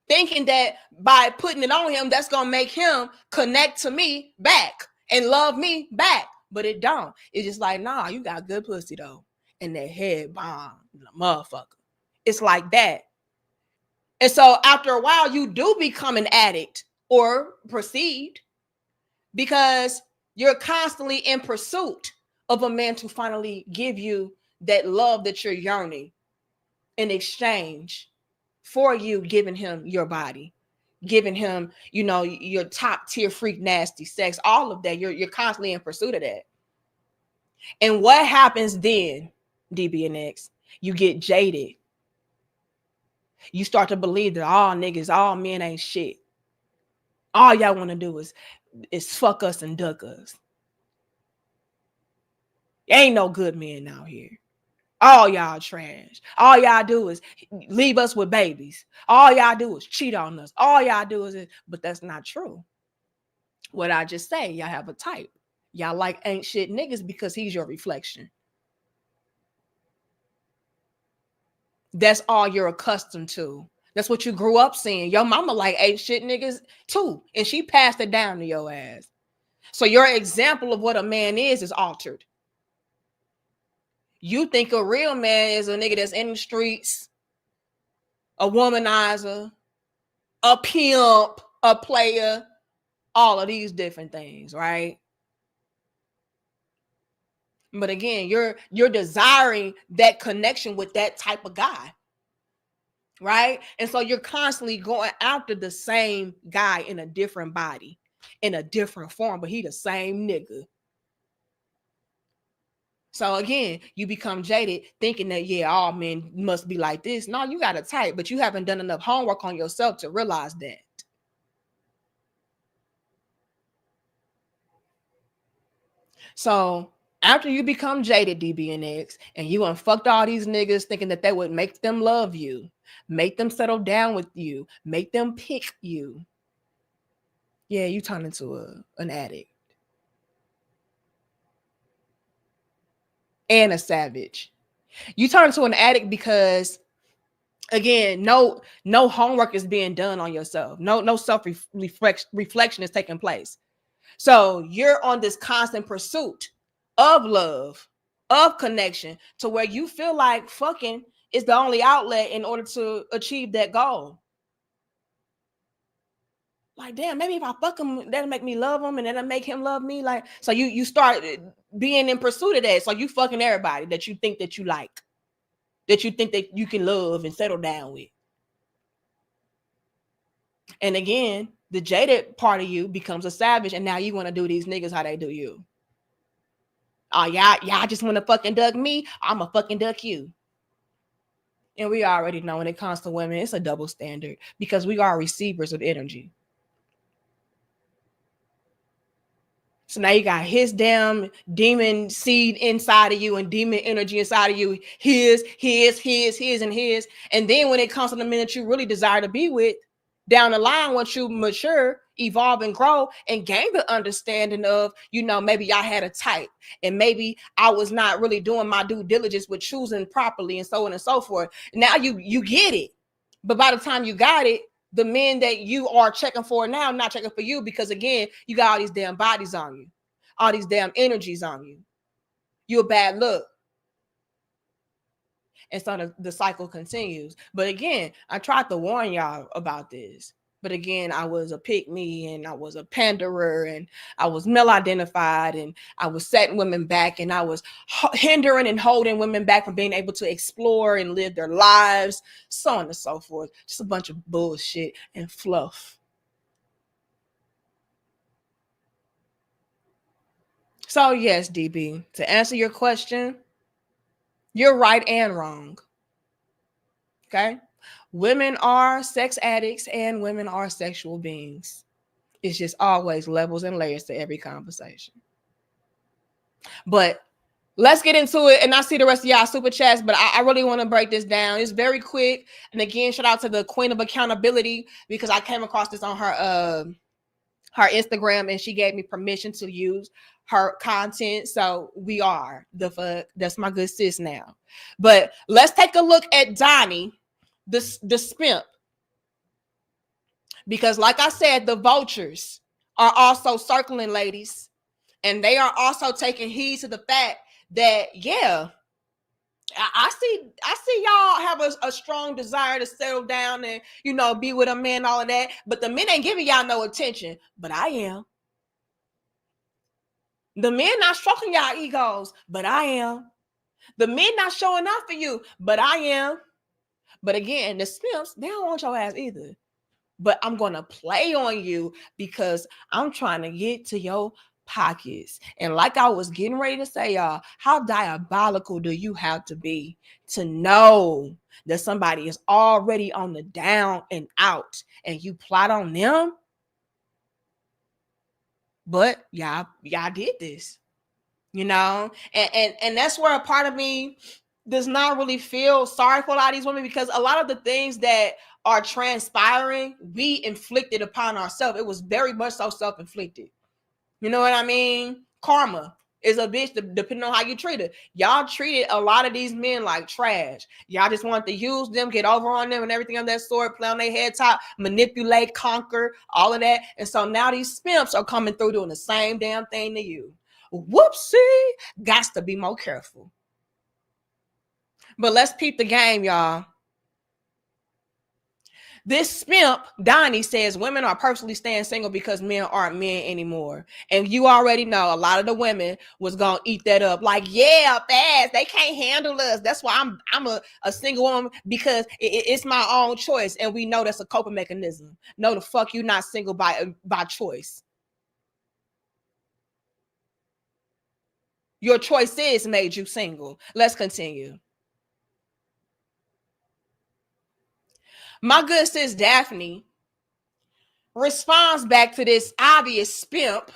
thinking that by putting it on him, that's going to make him connect to me back and love me back. But it don't. It's just like, nah, you got good pussy though. And that head bomb, motherfucker. It's like that. And so after a while, you do become an addict or perceived because you're constantly in pursuit of a man to finally give you that love that you're yearning in exchange for you giving him your body, giving him, you know, your top tier freak nasty sex, all of that. You're constantly in pursuit of that. And what happens then, DBNX? You get jaded. You start to believe that all niggas, all men ain't shit. All y'all want to do is fuck us and duck us. Ain't no good men out here. All y'all trash. All y'all do is leave us with babies. All y'all do is cheat on us. All y'all do is, but that's not true. What I just say, y'all have a type. Y'all like ain't shit niggas because he's your reflection. That's all you're accustomed to. That's what you grew up seeing. Your mama like ain't shit niggas too. And she passed it down to your ass. So your example of what a man is altered. You think a real man is a nigga that's in the streets, a womanizer, a pimp, a player, all of these different things, right? But again, you're desiring that connection with that type of guy, right? And so you're constantly going after the same guy in a different body, in a different form, but he the same nigga. So again, you become jaded thinking that, yeah, all men must be like this. No, you got a type, but you haven't done enough homework on yourself to realize that. So after you become jaded, DBNX, and you unfucked all these niggas thinking that they would make them love you, make them settle down with you, make them pick you, Yeah, you turn into an addict and a savage. You turn into an addict because, again, no homework is being done on yourself. No self reflection is taking place. So you're on this constant pursuit of love, of connection, to where you feel like fucking is the only outlet in order to achieve that goal. Like, damn, maybe if I fuck him, that'll make me love him, and that'll make him love me. Like, so you start being in pursuit of that. So you fucking everybody that you think that you like, that you think that you can love and settle down with. And again, the jaded part of you becomes a savage, and now you want to do these niggas how they do you. Oh, y'all just want to fucking duck me. I'ma fucking duck you. And we already know when it comes to women, it's a double standard because we are receivers of energy. So now you got his damn demon seed inside of you and demon energy inside of you. His, and his. And then when it comes to the men that you really desire to be with, down the line, once you mature, evolve, and grow, and gain the understanding of, maybe y'all had a type, and maybe I was not really doing my due diligence with choosing properly, and so on and so forth. Now you get it. But by the time you got it, the men that you are checking for now, not checking for you, because again, you got all these damn bodies on you, all these damn energies on you. You're a bad look. And so the cycle continues. But again, I tried to warn y'all about this. But again, I was a pick-me, and I was a panderer, and I was male-identified, and I was setting women back, and I was hindering and holding women back from being able to explore and live their lives, so on and so forth. Just a bunch of bullshit and fluff. So yes, DB, to answer your question, you're right and wrong. Okay? Women are sex addicts and women are sexual beings. It's just always levels and layers to every conversation. But let's get into it. And I see the rest of y'all super chats, but I really want to break this down. It's very quick. And again, shout out to the Queen of Accountability, because I came across this on her Instagram, and she gave me permission to use her content. So we are the fuck. That's my good sis now. But let's take a look at Donnie, the spimp. Because like I said, the vultures are also circling, ladies. And they are also taking heed to the fact that, yeah, I see y'all have a strong desire to settle down and, be with a man, all of that. But the men ain't giving y'all no attention. But I am. The men not stroking y'all egos, but I am. The men not showing up for you, but I am. But again, the simps, they don't want your ass either. But I'm going to play on you because I'm trying to get to your pockets. And like I was getting ready to say, y'all, how diabolical do you have to be to know that somebody is already on the down and out and you plot on them? But y'all did this, and that's where a part of me does not really feel sorry for a lot of these women, because a lot of the things that are transpiring, we inflicted upon ourselves. It was very much so self-inflicted. You know what I mean? Karma is a bitch depending on how you treat it. Y'all treated a lot of these men like trash. Y'all just wanted to use them, get over on them and everything of that sort, play on their head top, manipulate, conquer, all of that. And so now these spimps are coming through doing the same damn thing to you. Whoopsie. Gots to be more careful. But let's peep the game, y'all. This spimp, Donnie, says women are purposely staying single because men aren't men anymore. And you already know a lot of the women was going to eat that up. Like, yeah, fast. They can't handle us. That's why I'm a single woman, because it's my own choice. And we know that's a coping mechanism. No, the fuck, you not single by choice. Your choices made you single. Let's continue. My good sis Daphne responds back to this obvious spimp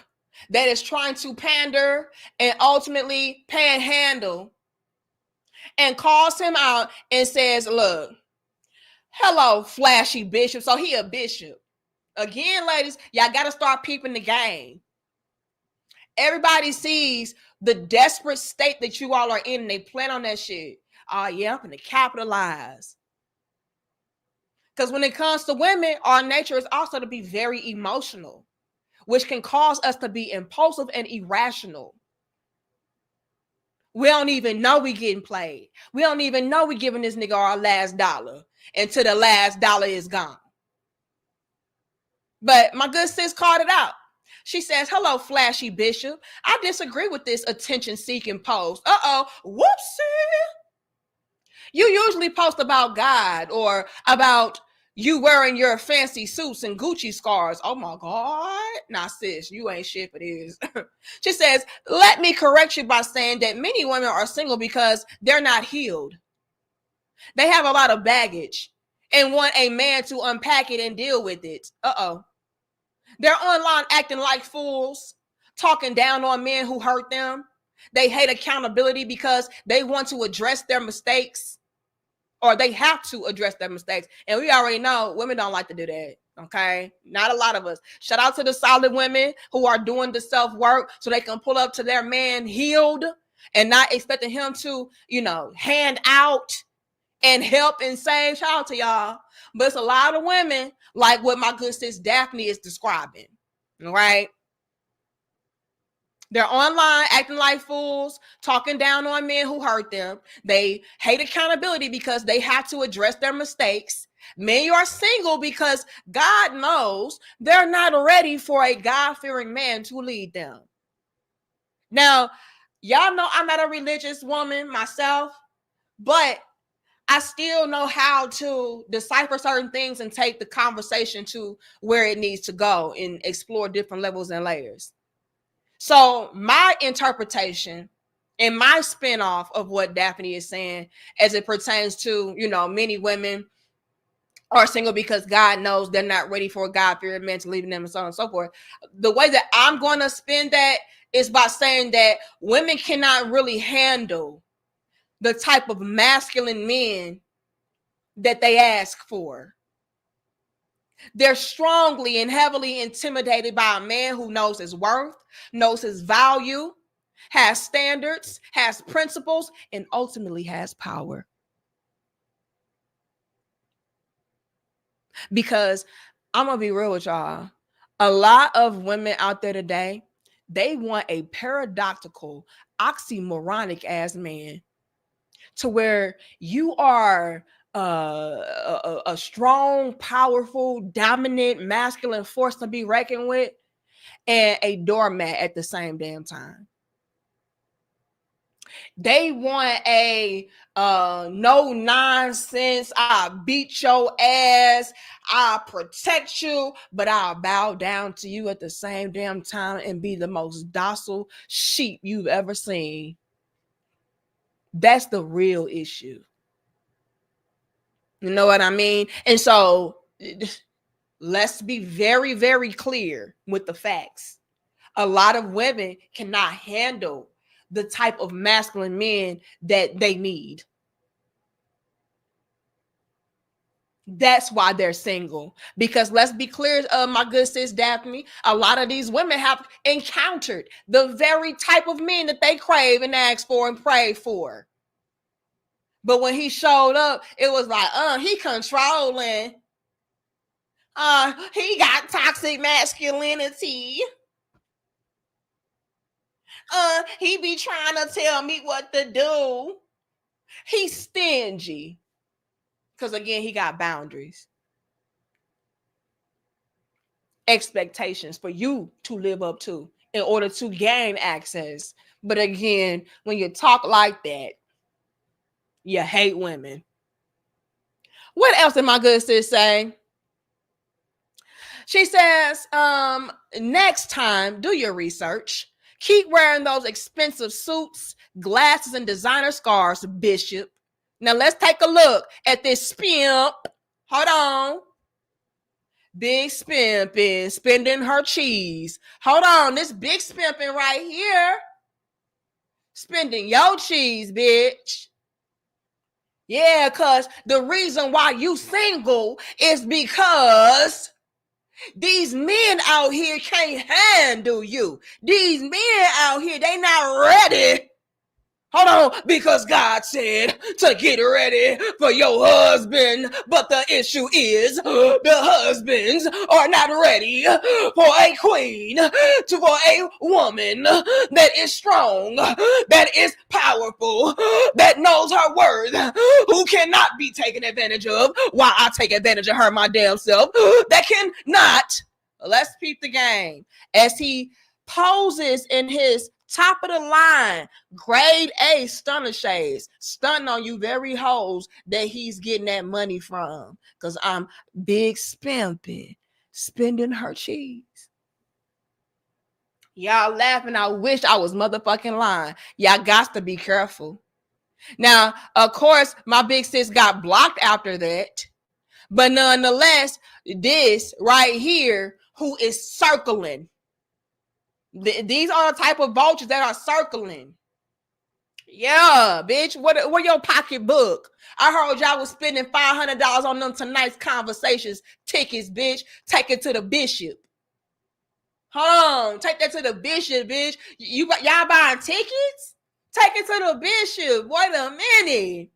that is trying to pander and ultimately panhandle, and calls him out and says, look, hello, flashy bishop. So he a bishop. Again, ladies, y'all got to start peeping the game. Everybody sees the desperate state that you all are in, and they plan on that shit. Oh, yeah, I'm going to capitalize. Because when it comes to women, our nature is also to be very emotional, which can cause us to be impulsive and irrational. We don't even know we getting played. We don't even know we giving this nigga our last dollar until the last dollar is gone. But my good sis called it out. She says, hello, flashy bishop. I disagree with this attention-seeking post. Uh-oh, whoopsie. You usually post about God or about you wearing your fancy suits and Gucci scarves. Oh my God. Nah, sis, you ain't shit for this. She says, let me correct you by saying that many women are single because they're not healed. They have a lot of baggage and want a man to unpack it and deal with it. Uh-oh. They're online acting like fools, talking down on men who hurt them. They hate accountability because they want to address their mistakes, or they have to address their mistakes. And we already know women don't like to do that. Okay. Not a lot of us. Shout out to the solid women who are doing the self-work so they can pull up to their man healed and not expecting him to, hand out and help and save. Shout out to y'all. But it's a lot of women like what my good sis Daphne is describing. All right. They're online acting like fools, talking down on men who hurt them. They hate accountability because they have to address their mistakes. Men are single because God knows they're not ready for a God-fearing man to lead them. Now, y'all know I'm not a religious woman myself, but I still know how to decipher certain things and take the conversation to where it needs to go and explore different levels and layers. So my interpretation and my spinoff of what Daphne is saying as it pertains to, many women are single because God knows they're not ready for a God-fearing man to lead them and so on and so forth. The way that I'm going to spin that is by saying that women cannot really handle the type of masculine men that they ask for. They're strongly and heavily intimidated by a man who knows his worth, knows his value, has standards, has principles, and ultimately has power. Because I'm going to be real with y'all. A lot of women out there today, they want a paradoxical, oxymoronic ass man to where you are a strong, powerful, dominant, masculine force to be reckoned with, and a doormat at the same damn time. They want a no nonsense, I'll beat your ass, I'll protect you, but I'll bow down to you at the same damn time and be the most docile sheep you've ever seen. That's the real issue. You know what I mean? And so let's be very, very clear with the facts. A lot of women cannot handle the type of masculine men that they need. That's why they're single. Because let's be clear, my good sis Daphne, a lot of these women have encountered the very type of men that they crave and ask for and pray for. But when he showed up, it was like, he controlling. He got toxic masculinity. He be trying to tell me what to do. He's stingy. Because again, he got boundaries. Expectations for you to live up to in order to gain access. But again, when you talk like that, you hate women. What else did my good sis say? She says, next time, do your research. Keep wearing those expensive suits, glasses, and designer scarves, Bishop. Now let's take a look at this spimp. Hold on. Big spimping, spending her cheese. Hold on, this big spimping right here. Spending your cheese, bitch. Yeah, because the reason why you single is because These men out here can't handle you. These men out here, they not ready. Hold on, because God said to get ready for your husband. But the issue is the husbands are not ready for a queen, for a woman that is strong, that is powerful, that knows her worth, who cannot be taken advantage of while I take advantage of her my damn self, that cannot. Let's peep the game as he poses in his top of the line, grade A stunner shades, stunting on you very hoes that he's getting that money from. Because I'm big spimping, spending her cheese. Y'all laughing. I wish I was motherfucking lying. Y'all got to be careful. Now, of course, my big sis got blocked after that. But nonetheless, this right here, who is circling. These are the type of vultures that are circling. Yeah, bitch. Where your pocketbook? I heard y'all was spending $500 on them tonight's conversations tickets, bitch. Take it to the bishop. Hold on, take that to the bishop, bitch. Y'all buying tickets? Take it to the bishop. Wait a minute.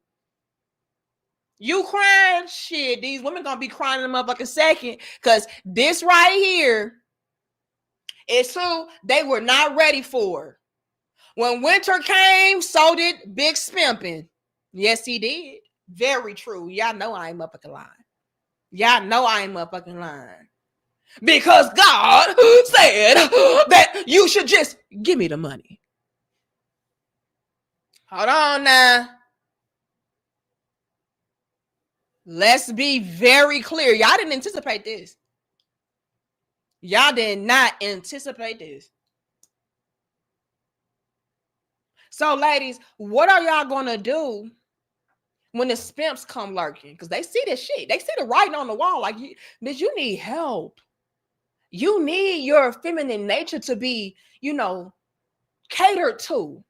You crying? Shit, these women gonna be crying in a motherfucking second. Cause this right here is who they were not ready for. When winter came, so did Big Spimpin'. Yes, he did. Very true. Y'all know I ain't motherfucking lying. Y'all know I ain't motherfucking lying. Because God said that you should just give me the money. Hold on now. Let's be very clear. Y'all didn't anticipate this. Y'all did not anticipate this. So, ladies, what are y'all going to do when the spimps come lurking? Because they see this shit. They see the writing on the wall. Like, bitch, you need help. You need your feminine nature to be, catered to.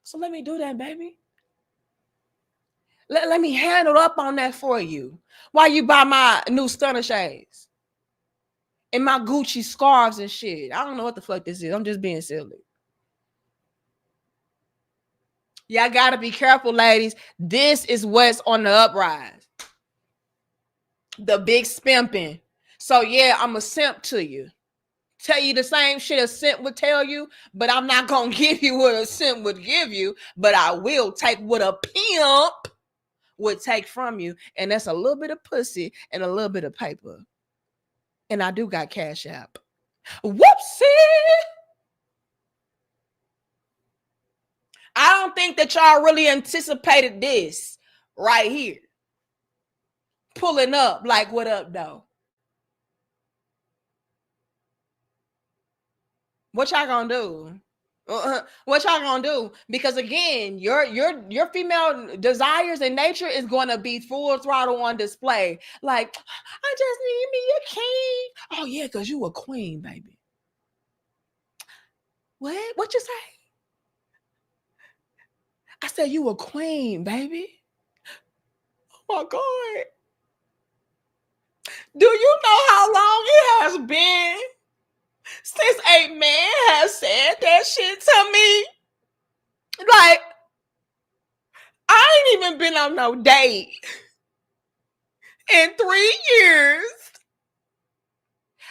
So let me do that, baby. Let me handle up on that for you. While you buy my new stunner shades and my Gucci scarves and shit. I don't know what the fuck this is. I'm just being silly. Y'all gotta be careful, ladies. This is what's on the uprise. The big spimping. So yeah, I'm a simp to you. Tell you the same shit a simp would tell you, but I'm not gonna give you what a simp would give you, but I will take what a pimp would take from you, and that's a little bit of pussy and a little bit of paper. And I do got Cash App. Whoopsie! I don't think that y'all really anticipated this right here. Pulling up like, what up, though? What y'all gonna do? What y'all gonna do? Because again, your female desires and nature is going to be full throttle on display. Like, I just need me a king. Oh yeah, because you a queen, baby. What you say? I said you a queen, baby. Oh my God. Do you know how long it has been since a man has said that shit to me? Like, I ain't even been on no date in 3 years.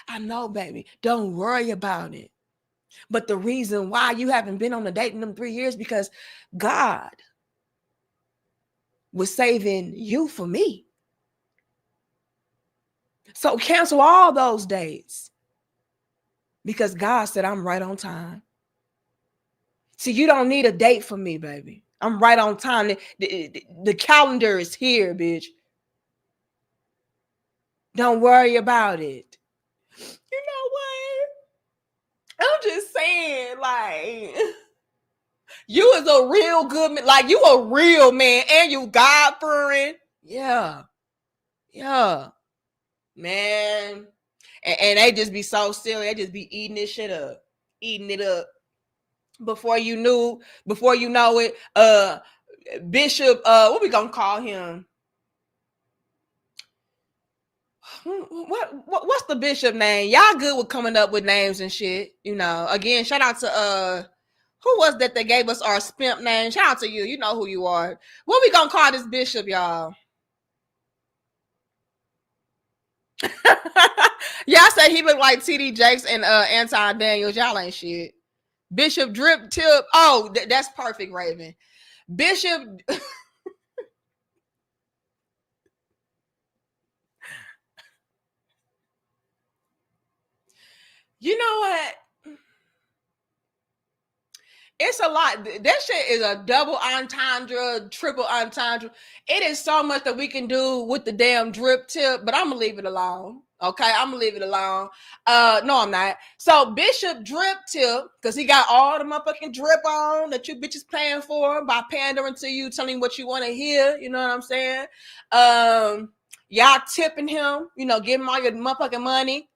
I know, baby. Don't worry about it. But the reason why you haven't been on a date in them 3 years because God was saving you for me. So cancel all those dates because God said I'm right on time. See, you don't need a date for me, baby. I'm right on time. The calendar is here, bitch. Don't worry about it. You know what? I'm just saying, like, you is a real good man. Like, you a real man and you God-fearing. Yeah. Man. And they just be so silly. They just be eating this shit up. Eating it up. Before you know it, Bishop, what we gonna call him? what's the bishop name? Y'all good with coming up with names and shit. Again, shout out to who was that gave us our spimp name? Shout out to you. You know who you are. What we gonna call this bishop, y'all? Y'all say he look like TD Jakes and Anton Daniels. Y'all ain't shit. Bishop Drip Tip. Oh, that's perfect, Raven. Bishop. You know what? It's a lot. That shit is a double entendre, triple entendre. It is so much that we can do with the damn drip tip, but I'm gonna leave it alone. Okay, I'm gonna leave it alone. No, I'm not. So Bishop Drip Tip, because he got all the motherfucking drip on that you bitches paying for by pandering to you, telling you what you want to hear. You know what I'm saying? Y'all tipping him. Give him all your motherfucking money.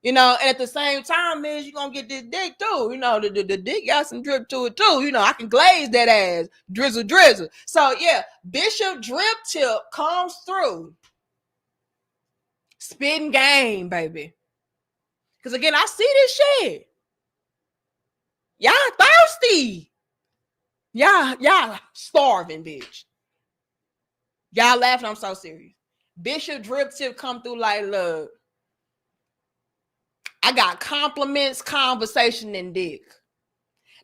And at the same time, man, you're going to get this dick too. The dick got some drip to it too. I can glaze that ass. Drizzle, drizzle. So, yeah, Bishop Drip Tip comes through. Spitting game, baby. Because, again, I see this shit. Y'all thirsty. Y'all starving, bitch. Y'all laughing. I'm so serious. Bishop Drip Tip come through like, look. I got compliments, conversation, and dick.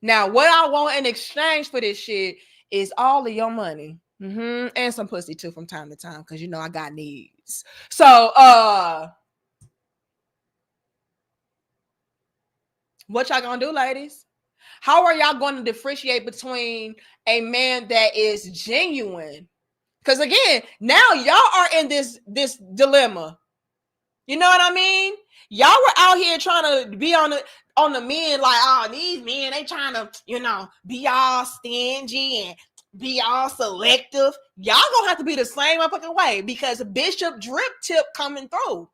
Now, what I want in exchange for this shit is all of your money. And some pussy too from time to time, because I got needs. So, what y'all gonna do, ladies? How are y'all going to differentiate between a man that is genuine? Because again, now y'all are in this dilemma. You know what I mean? Y'all were out here trying to be on the men like, oh, these men, they trying to, be all stingy and be all selective. Y'all gonna have to be the same motherfucking way because Bishop Drip Tip coming through.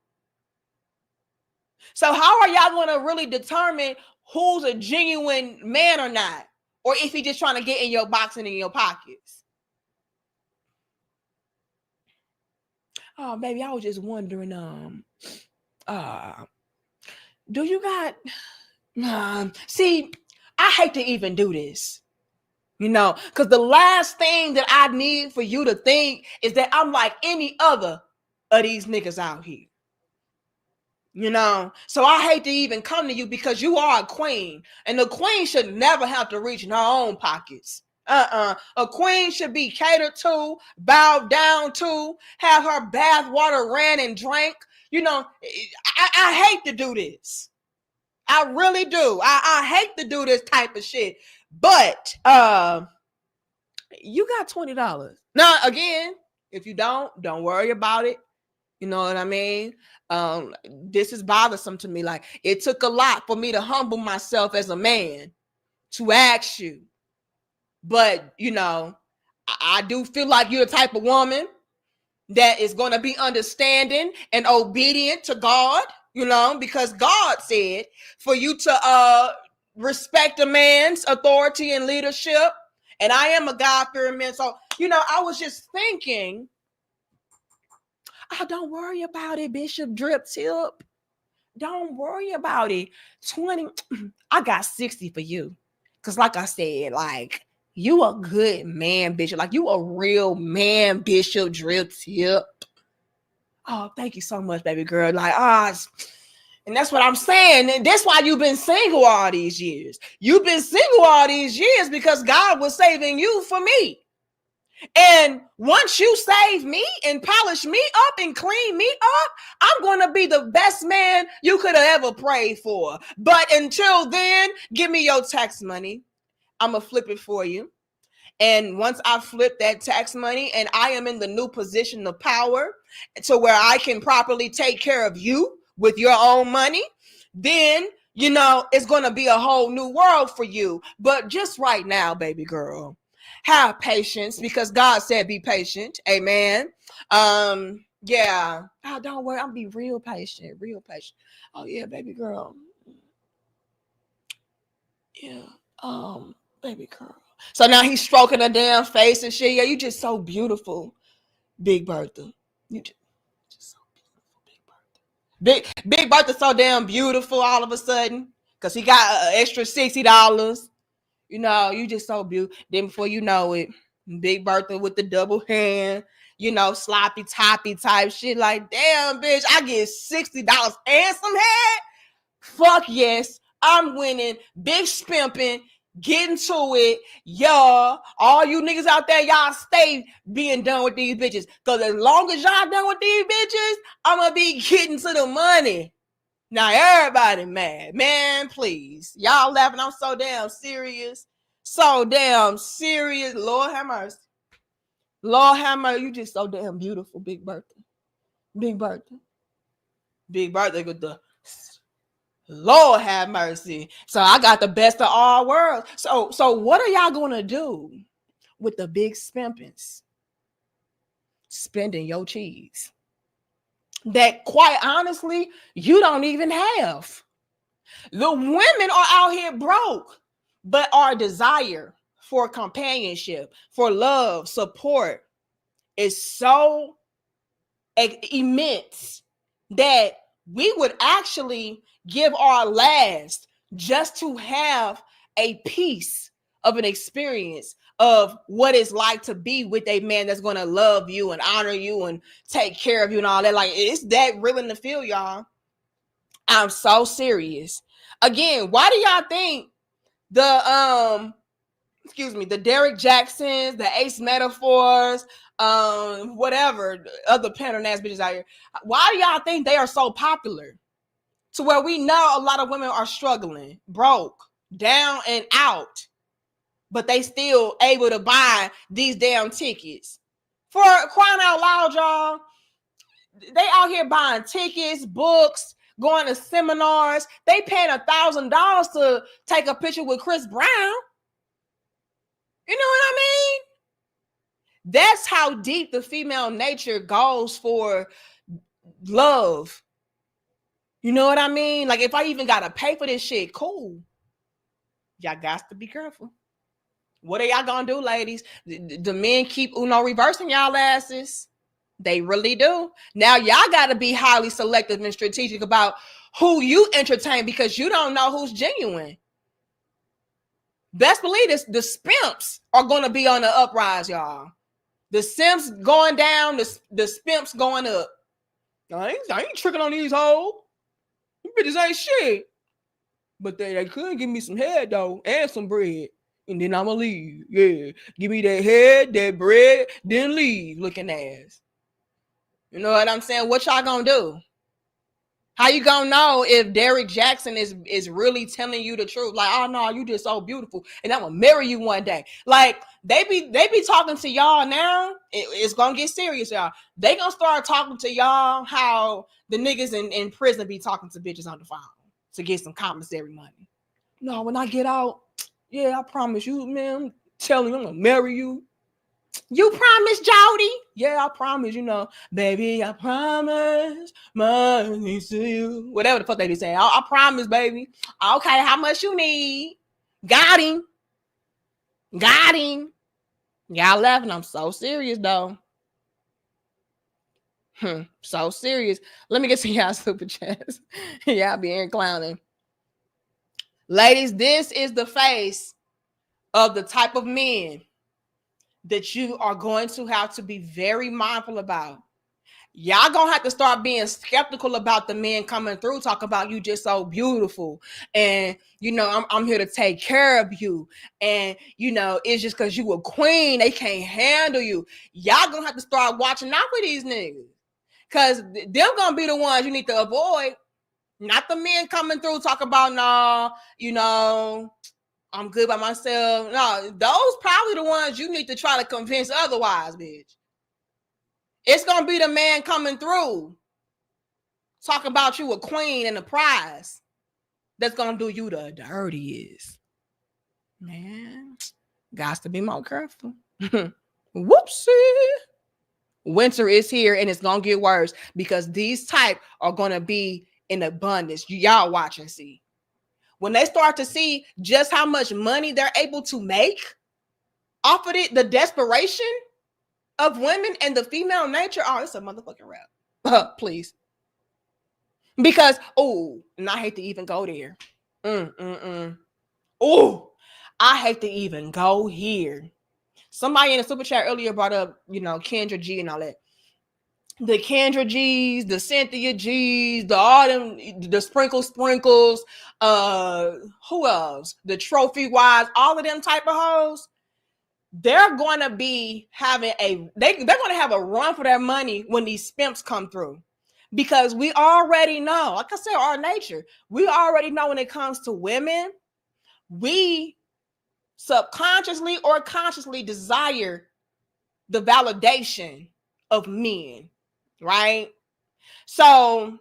So how are y'all gonna really determine who's a genuine man or not? Or if he just trying to get in your box and in your pockets? Oh, baby, I was just wondering, do you got see, I hate to even do this, because the last thing that I need for you to think is that I'm like any other of these niggas out here. So I hate to even come to you because you are a queen, and the queen should never have to reach in her own pockets. A queen should be catered to, bowed down to, have her bath water ran and drank. I hate to do this. I really do. I hate to do this type of shit. But you got $20. Now, again, if you don't worry about it. You know what I mean? This is bothersome to me. Like, it took a lot for me to humble myself as a man to ask you. But, I do feel like you're the type of woman that is going to be understanding and obedient to God, because God said for you to respect a man's authority and leadership. And I am a God-fearing man. So, I was just thinking, oh, don't worry about it, Bishop Drip Tip. Don't worry about it. 20, I got 60 for you. Because like I said, like, you a good man, Bishop. Like, you a real man, Bishop Drip Tip. Oh, thank you so much, baby girl. Like, and that's what I'm saying. And that's why you've been single all these years. You've been single all these years because God was saving you for me. And once you save me and polish me up and clean me up, I'm going to be the best man you could have ever prayed for. But until then, give me your tax money. I'm going to flip it for you. And once I flip that tax money and I am in the new position of power to where I can properly take care of you with your own money, then, it's going to be a whole new world for you. But just right now, baby girl, have patience because God said be patient. Amen. Yeah. Oh, don't worry. I'll be real patient. Oh, yeah, baby girl. Yeah. Baby girl. So now he's stroking her damn face and shit. Yeah, you just so beautiful, Big Bertha. You just so beautiful, Big Bertha. Big Bertha so damn beautiful all of a sudden because he got an extra $60. You know, you just so beautiful. Then before you know it, Big Bertha with the double hand, you know, sloppy toppy type shit. Like, damn, bitch, I get $60 and some head. Fuck yes, I'm winning. Big spimping. Getting to it, y'all. All you niggas out there, y'all stay being done with these bitches. Because as long as y'all done with these bitches, I'm going to be getting to the money. Now, everybody mad. Man, please. Y'all laughing. I'm so damn serious. So damn serious. Lord have mercy. Lord have mercy. You just so damn beautiful, Big Bertha. Big Bertha. Big Bertha with the... Lord have mercy. So I got the best of all worlds. So what are y'all going to do with the big spimpins? Spending your cheese. That quite honestly, you don't even have. The women are out here broke, but our desire for companionship, for love, support is so immense that we would actually give our last just to have a piece of an experience of what it's like to be with a man that's going to love you and honor you and take care of you and all that. Like, it's that real in the field, y'all. I'm so serious. Again, why do y'all think the the Derek Jacksons, the Ace Metaphors, whatever other pattern ass bitches out here, why do y'all think they are so popular? To where we know a lot of women are struggling, broke, down and out, but they still able to buy these damn tickets. For crying out loud, y'all, they out here buying tickets, books, going to seminars. They paying $1,000 to take a picture with Chris Brown. You know what I mean? That's how deep the female nature goes for love. You know what I mean? Like, if I even gotta pay for this shit, cool. Y'all got to be careful. What are y'all gonna do, ladies? The men keep reversing y'all asses. They really do. Now y'all gotta be highly selective and strategic about who you entertain because you don't know who's genuine. Best believe this, the spimps are gonna be on the uprise, y'all. The simps going down, the spimps going up. I ain't tricking on these hoes. These bitches ain't shit. But they could give me some head though and some bread. And then I'ma leave. Yeah. Give me that head, that bread, then leave looking ass. You know what I'm saying? What y'all gonna do? How you gonna know if Derek Jackson is really telling you the truth? Like, oh no, you just so beautiful, and I'm gonna marry you one day. Like, they be talking to y'all now. It's gonna get serious, y'all. They gonna start talking to y'all how the niggas in prison be talking to bitches on the phone to get some commissary money. No, when I get out, yeah, I promise you, man, I'm telling you, I'm gonna marry you. You promise, Jody? Yeah, I promise, baby, I promise money to you. Whatever the fuck they be saying. I promise, baby. Okay, how much you need? Got him. Got him. Y'all laughing. I'm so serious, though. So serious. Let me get some y'all super chats. Y'all being clowning. Ladies, this is the face of the type of men that you are going to have to be very mindful about. Y'all gonna have to start being skeptical about the men coming through, talk about you just so beautiful, and I'm here to take care of you, and it's just because you a queen, they can't handle you. Y'all gonna have to start watching out for these niggas, because them gonna be the ones you need to avoid, not the men coming through talk about I'm good by myself. No, those probably the ones you need to try to convince otherwise, bitch. It's going to be the man coming through talk about you a queen and a prize that's going to do you the dirtiest. Man, got to be more careful. Whoopsie. Winter is here and it's going to get worse because these type are going to be in abundance. Y'all watch and see. When they start to see just how much money they're able to make off of it, the desperation of women and the female nature, oh, it's a motherfucking rap. Please. Because, oh, and I hate to even go there. Oh, I hate to even go here. Somebody in the super chat earlier brought up, Kendra G and all that. The Kendra G's, the Cynthia G's, the Autumn, the Sprinkles, who else? The Trophy Wives, all of them type of hoes. They're going to be having they're going to have a run for their money when these spimps come through. Because we already know, like I said, our nature, we already know when it comes to women, we subconsciously or consciously desire the validation of men, right? So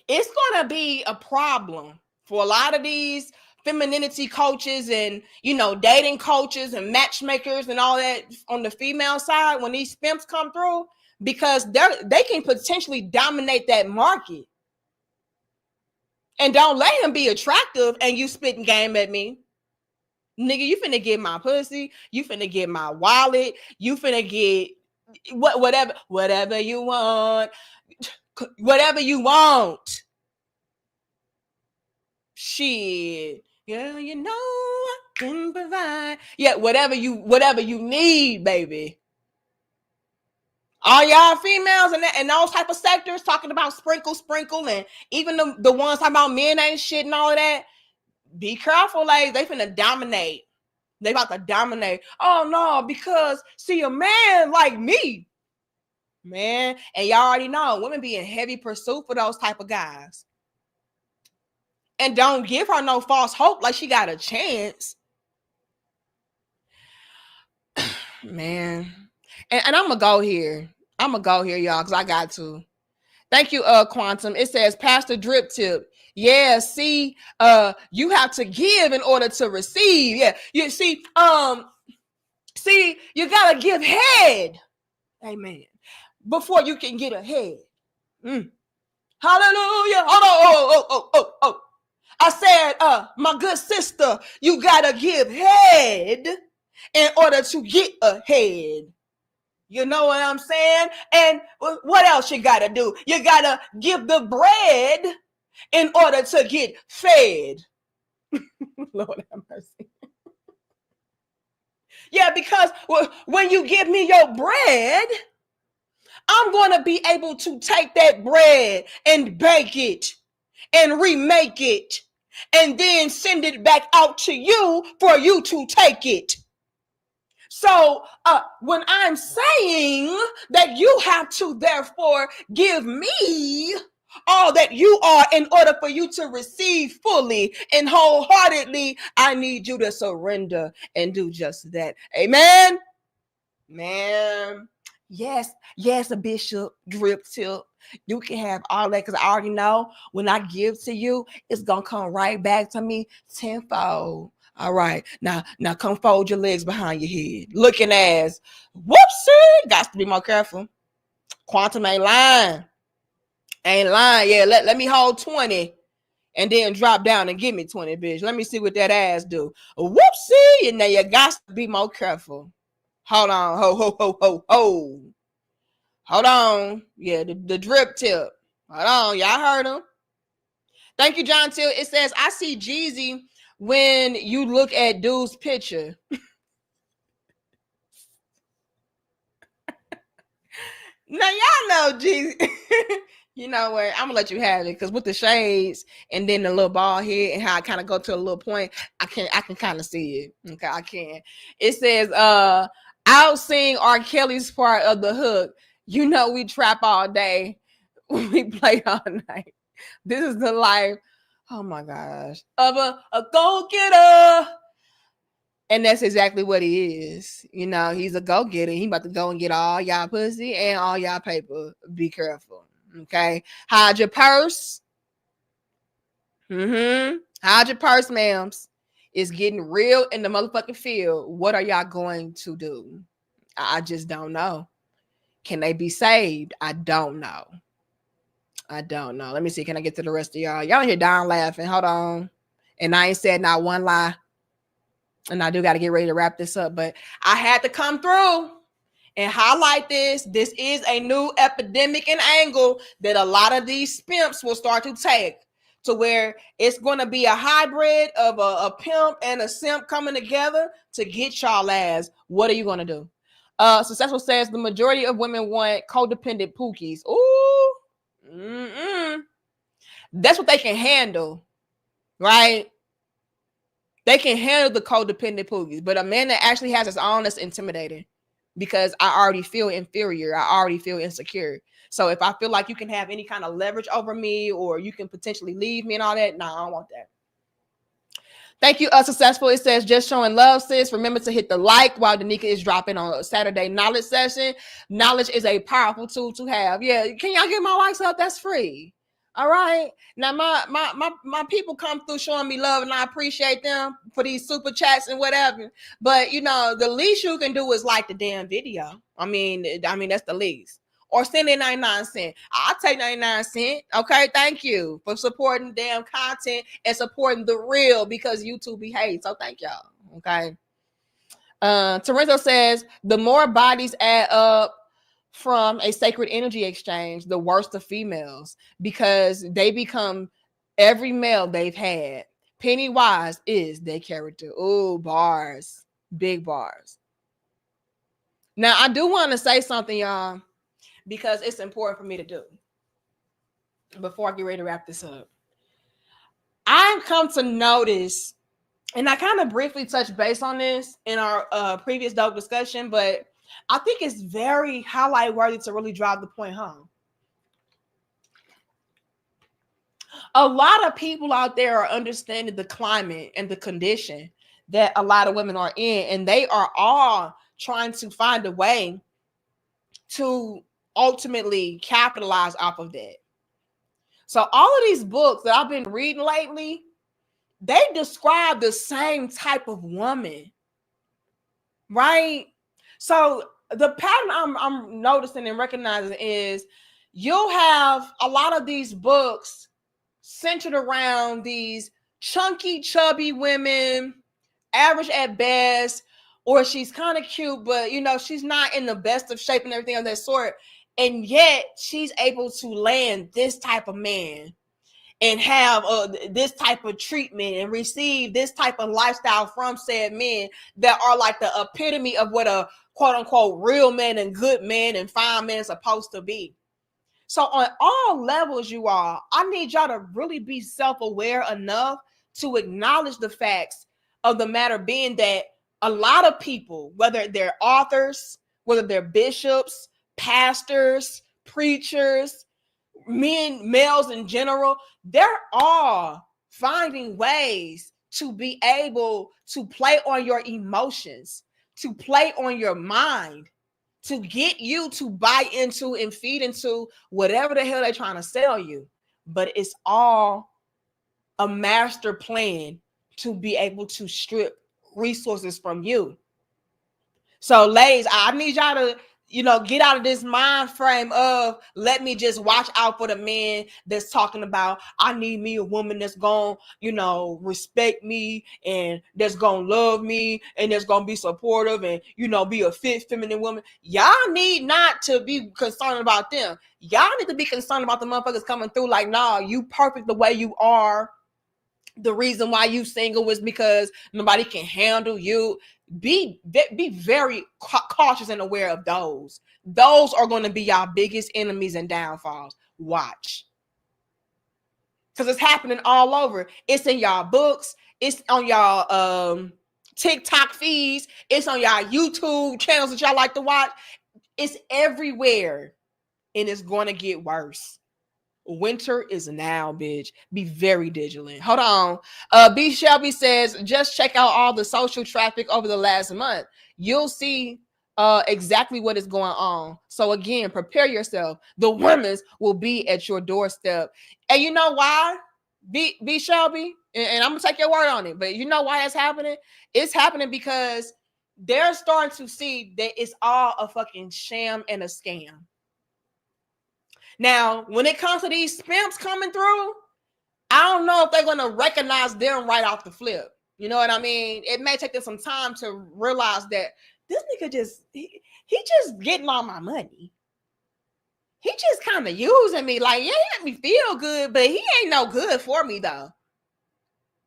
it's going to be a problem for a lot of these femininity coaches and, dating coaches and matchmakers and all that on the female side when these spimps come through, because they can potentially dominate that market. And don't let him be attractive and you spitting game at me. Nigga, you finna get my pussy. You finna get my wallet. You finna get whatever you want. Whatever you want. Shit. Yeah, I can provide. Yeah, whatever you need, baby. All y'all females and those type of sectors talking about sprinkle, and even the ones talking about men ain't shit and all of that. Be careful, ladies. They finna dominate. They about to dominate. Oh no, because see a man like me, man, and y'all already know women be in heavy pursuit for those type of guys. And don't give her no false hope like she got a chance. Man. And I'm gonna go here. Y'all, because I got to. Thank you, Quantum. It says Pastor Drip Tip. Yeah, see, you have to give in order to receive. Yeah, you see, you gotta give head. Amen. Before you can get ahead. Hallelujah. Oh. I said, my good sister, you gotta give head in order to get ahead. You know what I'm saying? And what else you gotta do? You gotta give the bread in order to get fed. Lord have mercy. Yeah, because when you give me your bread, I'm going to be able to take that bread and bake it and remake it and then send it back out to you for you to take it. So when I'm saying that you have to therefore give me all that you are in order for you to receive fully and wholeheartedly, I need you to surrender and do just that. Amen. Man. Yes, a Bishop Drip Tip. You can have all that because I already know when I give to you, it's gonna come right back to me tenfold. All right, now come fold your legs behind your head, looking ass. Whoopsie, got to be more careful. Quantum ain't lying. Yeah, let me hold 20 and then drop down and give me 20, bitch. Let me see what that ass do. Whoopsie, and now you got to be more careful. Hold on, ho. Hold on. Yeah, the drip tip. Hold on, y'all heard him. Thank you, John Till. It says, I see Jeezy when you look at dude's picture. Now, y'all know Jeezy. You know what? I'm gonna let you have it because with the shades and then the little bald head and how I kind of go to a little point, I can kind of see it. Okay, I can. It says, I'll sing R. Kelly's part of the hook. You know we trap all day, we play all night. This is the life, oh my gosh, of a go-getter. And that's exactly what he is. You know, he's a go-getter. He about to go and get all y'all pussy and all y'all paper. Be careful. Okay. Hide your purse. Hide your purse, ma'ams. It's getting real in the motherfucking field. What are y'all going to do? I just don't know. Can they be saved? I don't know. Let me see. Can I get to the rest of y'all? Y'all here down laughing. Hold on. And I ain't said not one lie. And I do got to get ready to wrap this up. But I had to come through and highlight this. This is a new epidemic and angle that a lot of these spimps will start to take, to where it's going to be a hybrid of a pimp and a simp coming together to get y'all ass. What are you going to do? Successful says the majority of women want codependent pookies. Ooh, that's what they can handle, right? They can handle the codependent pookies, but a man that actually has his own, that's intimidating, because I already feel inferior. I already feel insecure. So if I feel like you can have any kind of leverage over me, or you can potentially leave me and all that, nah, I don't want that. Thank you, Successful. It says, just showing love, sis. Remember to hit the like while Danica is dropping on a Saturday knowledge session. Knowledge is a powerful tool to have. Yeah, can y'all get my likes up? That's free. All right. Now my people come through showing me love, and I appreciate them for these super chats and whatever. But you know, the least you can do is like the damn video. I mean that's the least. Or send in 99 cents. I'll take 99 cents. Okay, thank you for supporting damn content and supporting the real, because YouTube behaves. So thank y'all. Okay. Toronto says the more bodies add up from a sacred energy exchange, the worse the females, because they become every male they've had. Pennywise is their character. Ooh, bars. Big bars. Now, I do want to say something, y'all, because it's important for me to do before I get ready to wrap this up. I've come to notice, and I kind of briefly touched base on this in our previous dope discussion, but I think it's very highlight worthy to really drive the point home. A lot of people out there are understanding the climate and the condition that a lot of women are in, and they are all trying to find a way to ultimately capitalize off of that. So all of these books that I've been reading lately, they describe the same type of woman, right? So the pattern I'm noticing and recognizing is you'll have a lot of these books centered around these chunky, chubby women, average at best, or she's kind of cute, but you know, she's not in the best of shape and everything of that sort. And yet she's able to land this type of man and have this type of treatment and receive this type of lifestyle from said men that are like the epitome of what a quote unquote real man and good man and fine man is supposed to be. So on all levels, you all, I need y'all to really be self-aware enough to acknowledge the facts of the matter being that a lot of people, whether they're authors, whether they're bishops, pastors, preachers, men, males in general, they're all finding ways to be able to play on your emotions, to play on your mind, to get you to buy into and feed into whatever the hell they're trying to sell you. But it's all a master plan to be able to strip resources from you. So ladies, I need y'all to, you know, get out of this mind frame of let me just watch out for the man that's talking about I need me a woman that's gonna, you know, respect me and that's gonna love me and that's gonna be supportive and, you know, be a fit feminine woman. Y'all need not to be concerned about them. Y'all need to be concerned about the motherfuckers coming through like, nah, you perfect the way you are. The reason why you single is because nobody can handle you. Be very cautious and aware of those. Those are going to be y'all biggest enemies and downfalls. Watch. Because it's happening all over. It's in y'all books. It's on y'all TikTok feeds. It's on y'all YouTube channels that y'all like to watch. It's everywhere. And it's going to get worse. Winter is now, bitch. Be very vigilant. Hold on. B Shelby says, just check out all the social traffic over the last month. You'll see exactly what is going on. So again, prepare yourself. The women's will be at your doorstep. And you know why? B Shelby, and I'm gonna take your word on it, but you know why it's happening? It's happening because they're starting to see that it's all a fucking sham and a scam. Now, when it comes to these spimps coming through, I don't know if they're going to recognize them right off the flip. You know what I mean? It may take them some time to realize that this nigga he just getting all my money. He just kind of using me. Like, yeah, he make me feel good, but he ain't no good for me though.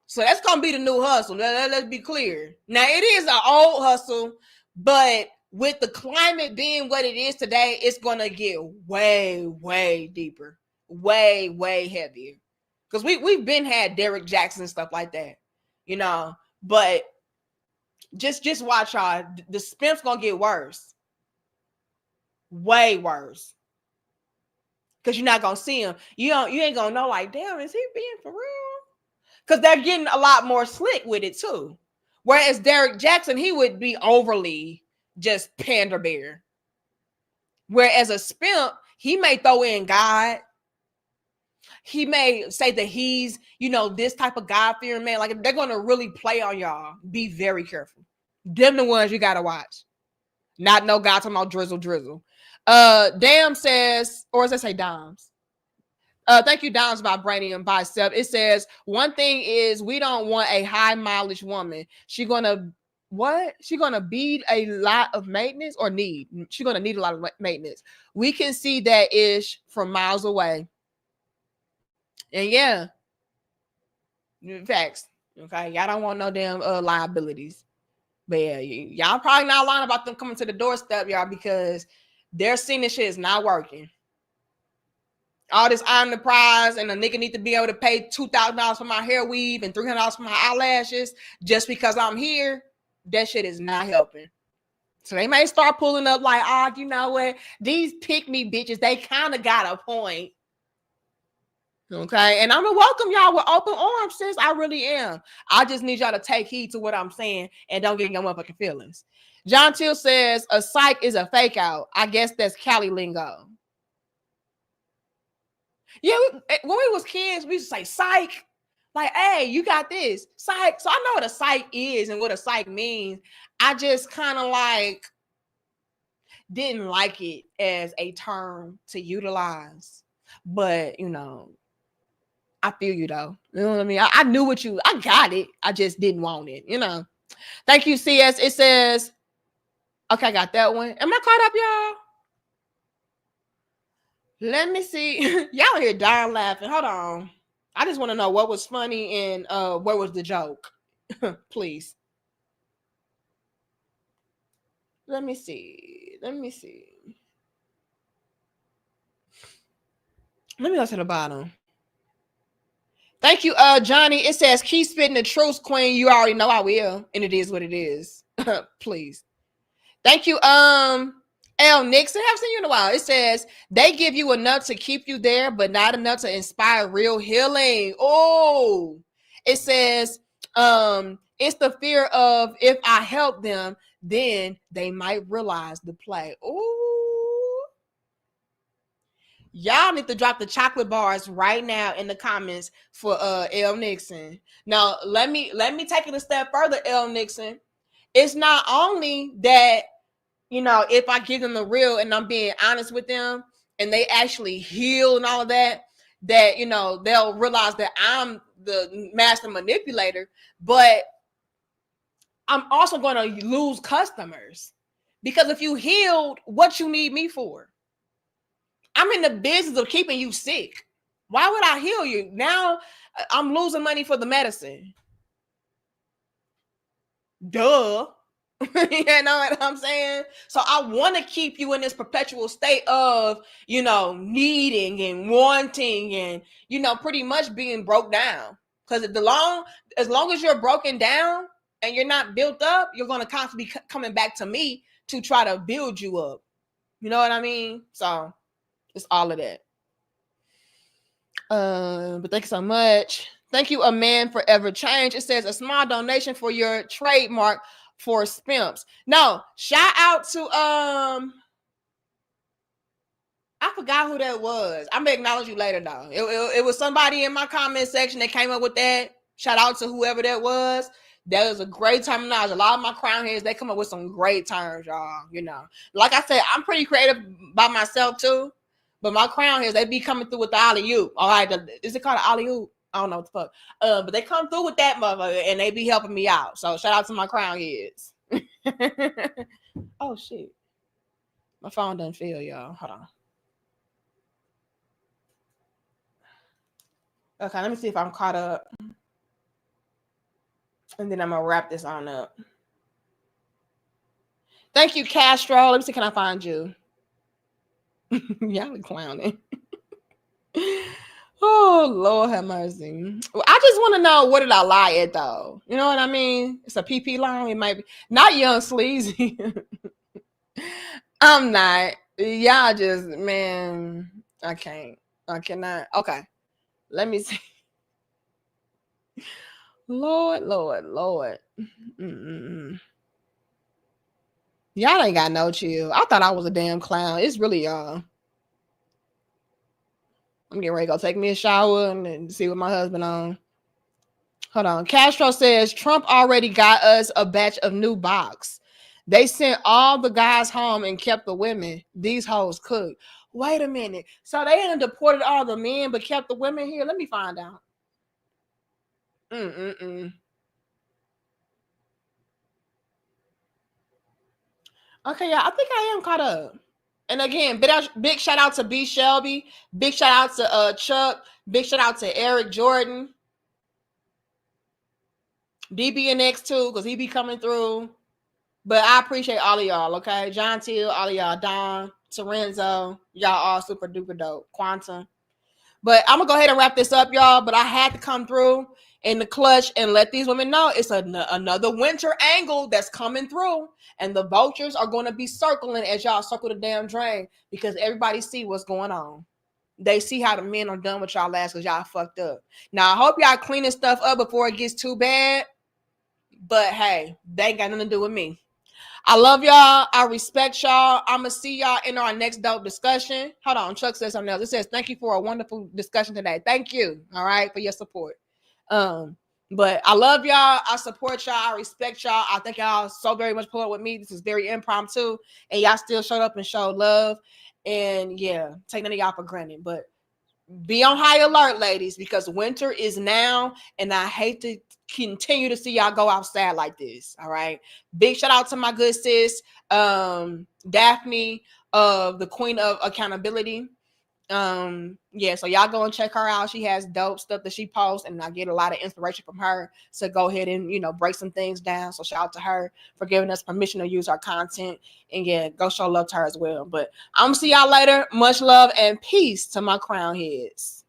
So that's gonna be the new hustle. Let's be clear. Now it is an old hustle, but with the climate being what it is today, it's gonna get way, way deeper, way, way heavier. Because we've been had Derek Jackson and stuff like that, you know. But just watch y'all. The spimp's gonna get worse, way worse. Because you're not gonna see him. You ain't gonna know. Like, damn, is he being for real? Because they're getting a lot more slick with it too. Whereas Derek Jackson, he would be overly just pander bear. Whereas a spimp, he may throw in God. He may say that he's, this type of God-fearing man. Like, they're going to really play on y'all. Be very careful. Them the ones you got to watch. Not no God talking about drizzle. Dam says, or as I say, Doms. Thank you, Dom's Vibranium by itself. It says, one thing is we don't want a high mileage woman. She gonna bead a lot of maintenance or need? She's gonna need a lot of maintenance. We can see that ish from miles away. And yeah, facts. Okay, y'all don't want no damn liabilities. But yeah, y'all probably not lying about them coming to the doorstep, y'all, because they're seeing this shit is not working. All this I'm the prize, and a nigga need to be able to pay $2,000 for my hair weave and $300 for my eyelashes just because I'm here. That shit is not helping. So they may start pulling up like, oh, you know what? These pick me bitches, they kind of got a point. Okay, and I'm gonna welcome y'all with open arms, sis. I really am. I just need y'all to take heed to what I'm saying and don't get in your motherfucking feelings. John Till says a psych is a fake out. I guess that's Cali lingo. Yeah, when we was kids, we used to say psych. Like, hey, you got this. Psych. So I know what a psych is and what a psych means. I just kind of didn't like it as a term to utilize. But, I feel you though. You know what I mean? I knew I got it. I just didn't want it, Thank you, CS. It says, okay, I got that one. Am I caught up, y'all? Let me see. Y'all here dying laughing. Hold on. I just want to know what was funny and where was the joke? Please. Let me see. Let me go to the bottom. Thank you, Johnny. It says, keep spitting the truth, queen. You already know I will. And it is what it is. Please. Thank you, L. Nixon. I haven't seen you in a while. It says, they give you enough to keep you there, but not enough to inspire real healing. Oh, it says, it's the fear of if I help them, then they might realize the play. Oh, y'all need to drop the chocolate bars right now in the comments for L. Nixon. Now, let me take it a step further, L. Nixon. It's not only that, if I give them the real and I'm being honest with them and they actually heal and all of that, they'll realize that I'm the master manipulator, but I'm also going to lose customers because if you healed, what you need me for? I'm in the business of keeping you sick. Why would I heal you? Now I'm losing money for the medicine. Duh. You know what I'm saying? So I want to keep you in this perpetual state of, needing and wanting and, pretty much being broke down. Because as long as you're broken down and you're not built up, you're going to constantly be coming back to me to try to build you up. You know what I mean? So it's all of that. But thank you so much. Thank you, A Man Forever Change. It says a small donation for your trademark for spimps. No, shout out to I forgot who that was. I'm gonna acknowledge you later though. It was somebody in my comment section that came up with that. Shout out to whoever that was. That was a great terminology. A lot of my crown heads, they come up with some great terms, y'all. Like I said, I'm pretty creative by myself too. But my crown heads, they be coming through with the alley-oop. All right, is it called an alley-oop? I don't know what the fuck. But they come through with that motherfucker and they be helping me out. So shout out to my crown heads. Oh shit. My phone doesn't feel, y'all. Hold on. Okay, let me see if I'm caught up. And then I'm gonna wrap this on up. Thank you, Castro. Let me see, can I find you? Y'all are clowning. Oh, Lord have mercy. I just want to know, what did I lie at, though? You know what I mean? It's a PP line. It might be. Not young sleazy. I'm not. Y'all just, man, I can't. I cannot. Okay. Let me see. Lord, Lord, Lord. Mm-mm. Y'all ain't got no chill. I thought I was a damn clown. It's really y'all. I'm getting ready to go take me a shower and see what my husband on. Hold on. Castro says Trump already got us a batch of new box. They sent all the guys home and kept the women. These hoes cooked. Wait a minute. So they had deported all the men but kept the women here? Let me find out. Mm-mm-mm. Okay, yeah, I think I am caught up. And again, big shout out to B Shelby. Big shout out to Chuck. Big shout out to Eric Jordan. DBNX too, because he be coming through. But I appreciate all of y'all, okay? John Till, all of y'all, Don, Terenzo, y'all all super duper dope. Quantum. But I'm gonna go ahead and wrap this up, y'all. But I had to come through in the clutch and let these women know it's another winter angle that's coming through, and the vultures are going to be circling as y'all circle the damn drain, because everybody see what's going on. They see how the men are done with y'all last because y'all fucked up. Now I hope y'all cleaning stuff up before it gets too bad. But hey, they ain't got nothing to do with me. I love y'all. I respect y'all. I'm going to see y'all in our next dope discussion. Hold on. Chuck says something else. It says, thank you for a wonderful discussion today. Thank you. All right. For your support. But I love y'all. I support y'all. I respect y'all. I thank y'all so very much for it with me. This is very impromptu. And y'all still showed up and showed love. And yeah, take none of y'all for granted. But be on high alert, ladies, because winter is now. And I hate to continue to see y'all go outside like this. All right. Big shout out to my good sis, Daphne, of the Queen of Accountability. Yeah, so y'all go and check her out. She has dope stuff that she posts, and I get a lot of inspiration from her to go ahead and, you know, break some things down. So shout out to her for giving us permission to use our content. And yeah, go show love to her as well. But I'm gonna see y'all later. Much love and peace to my crown heads.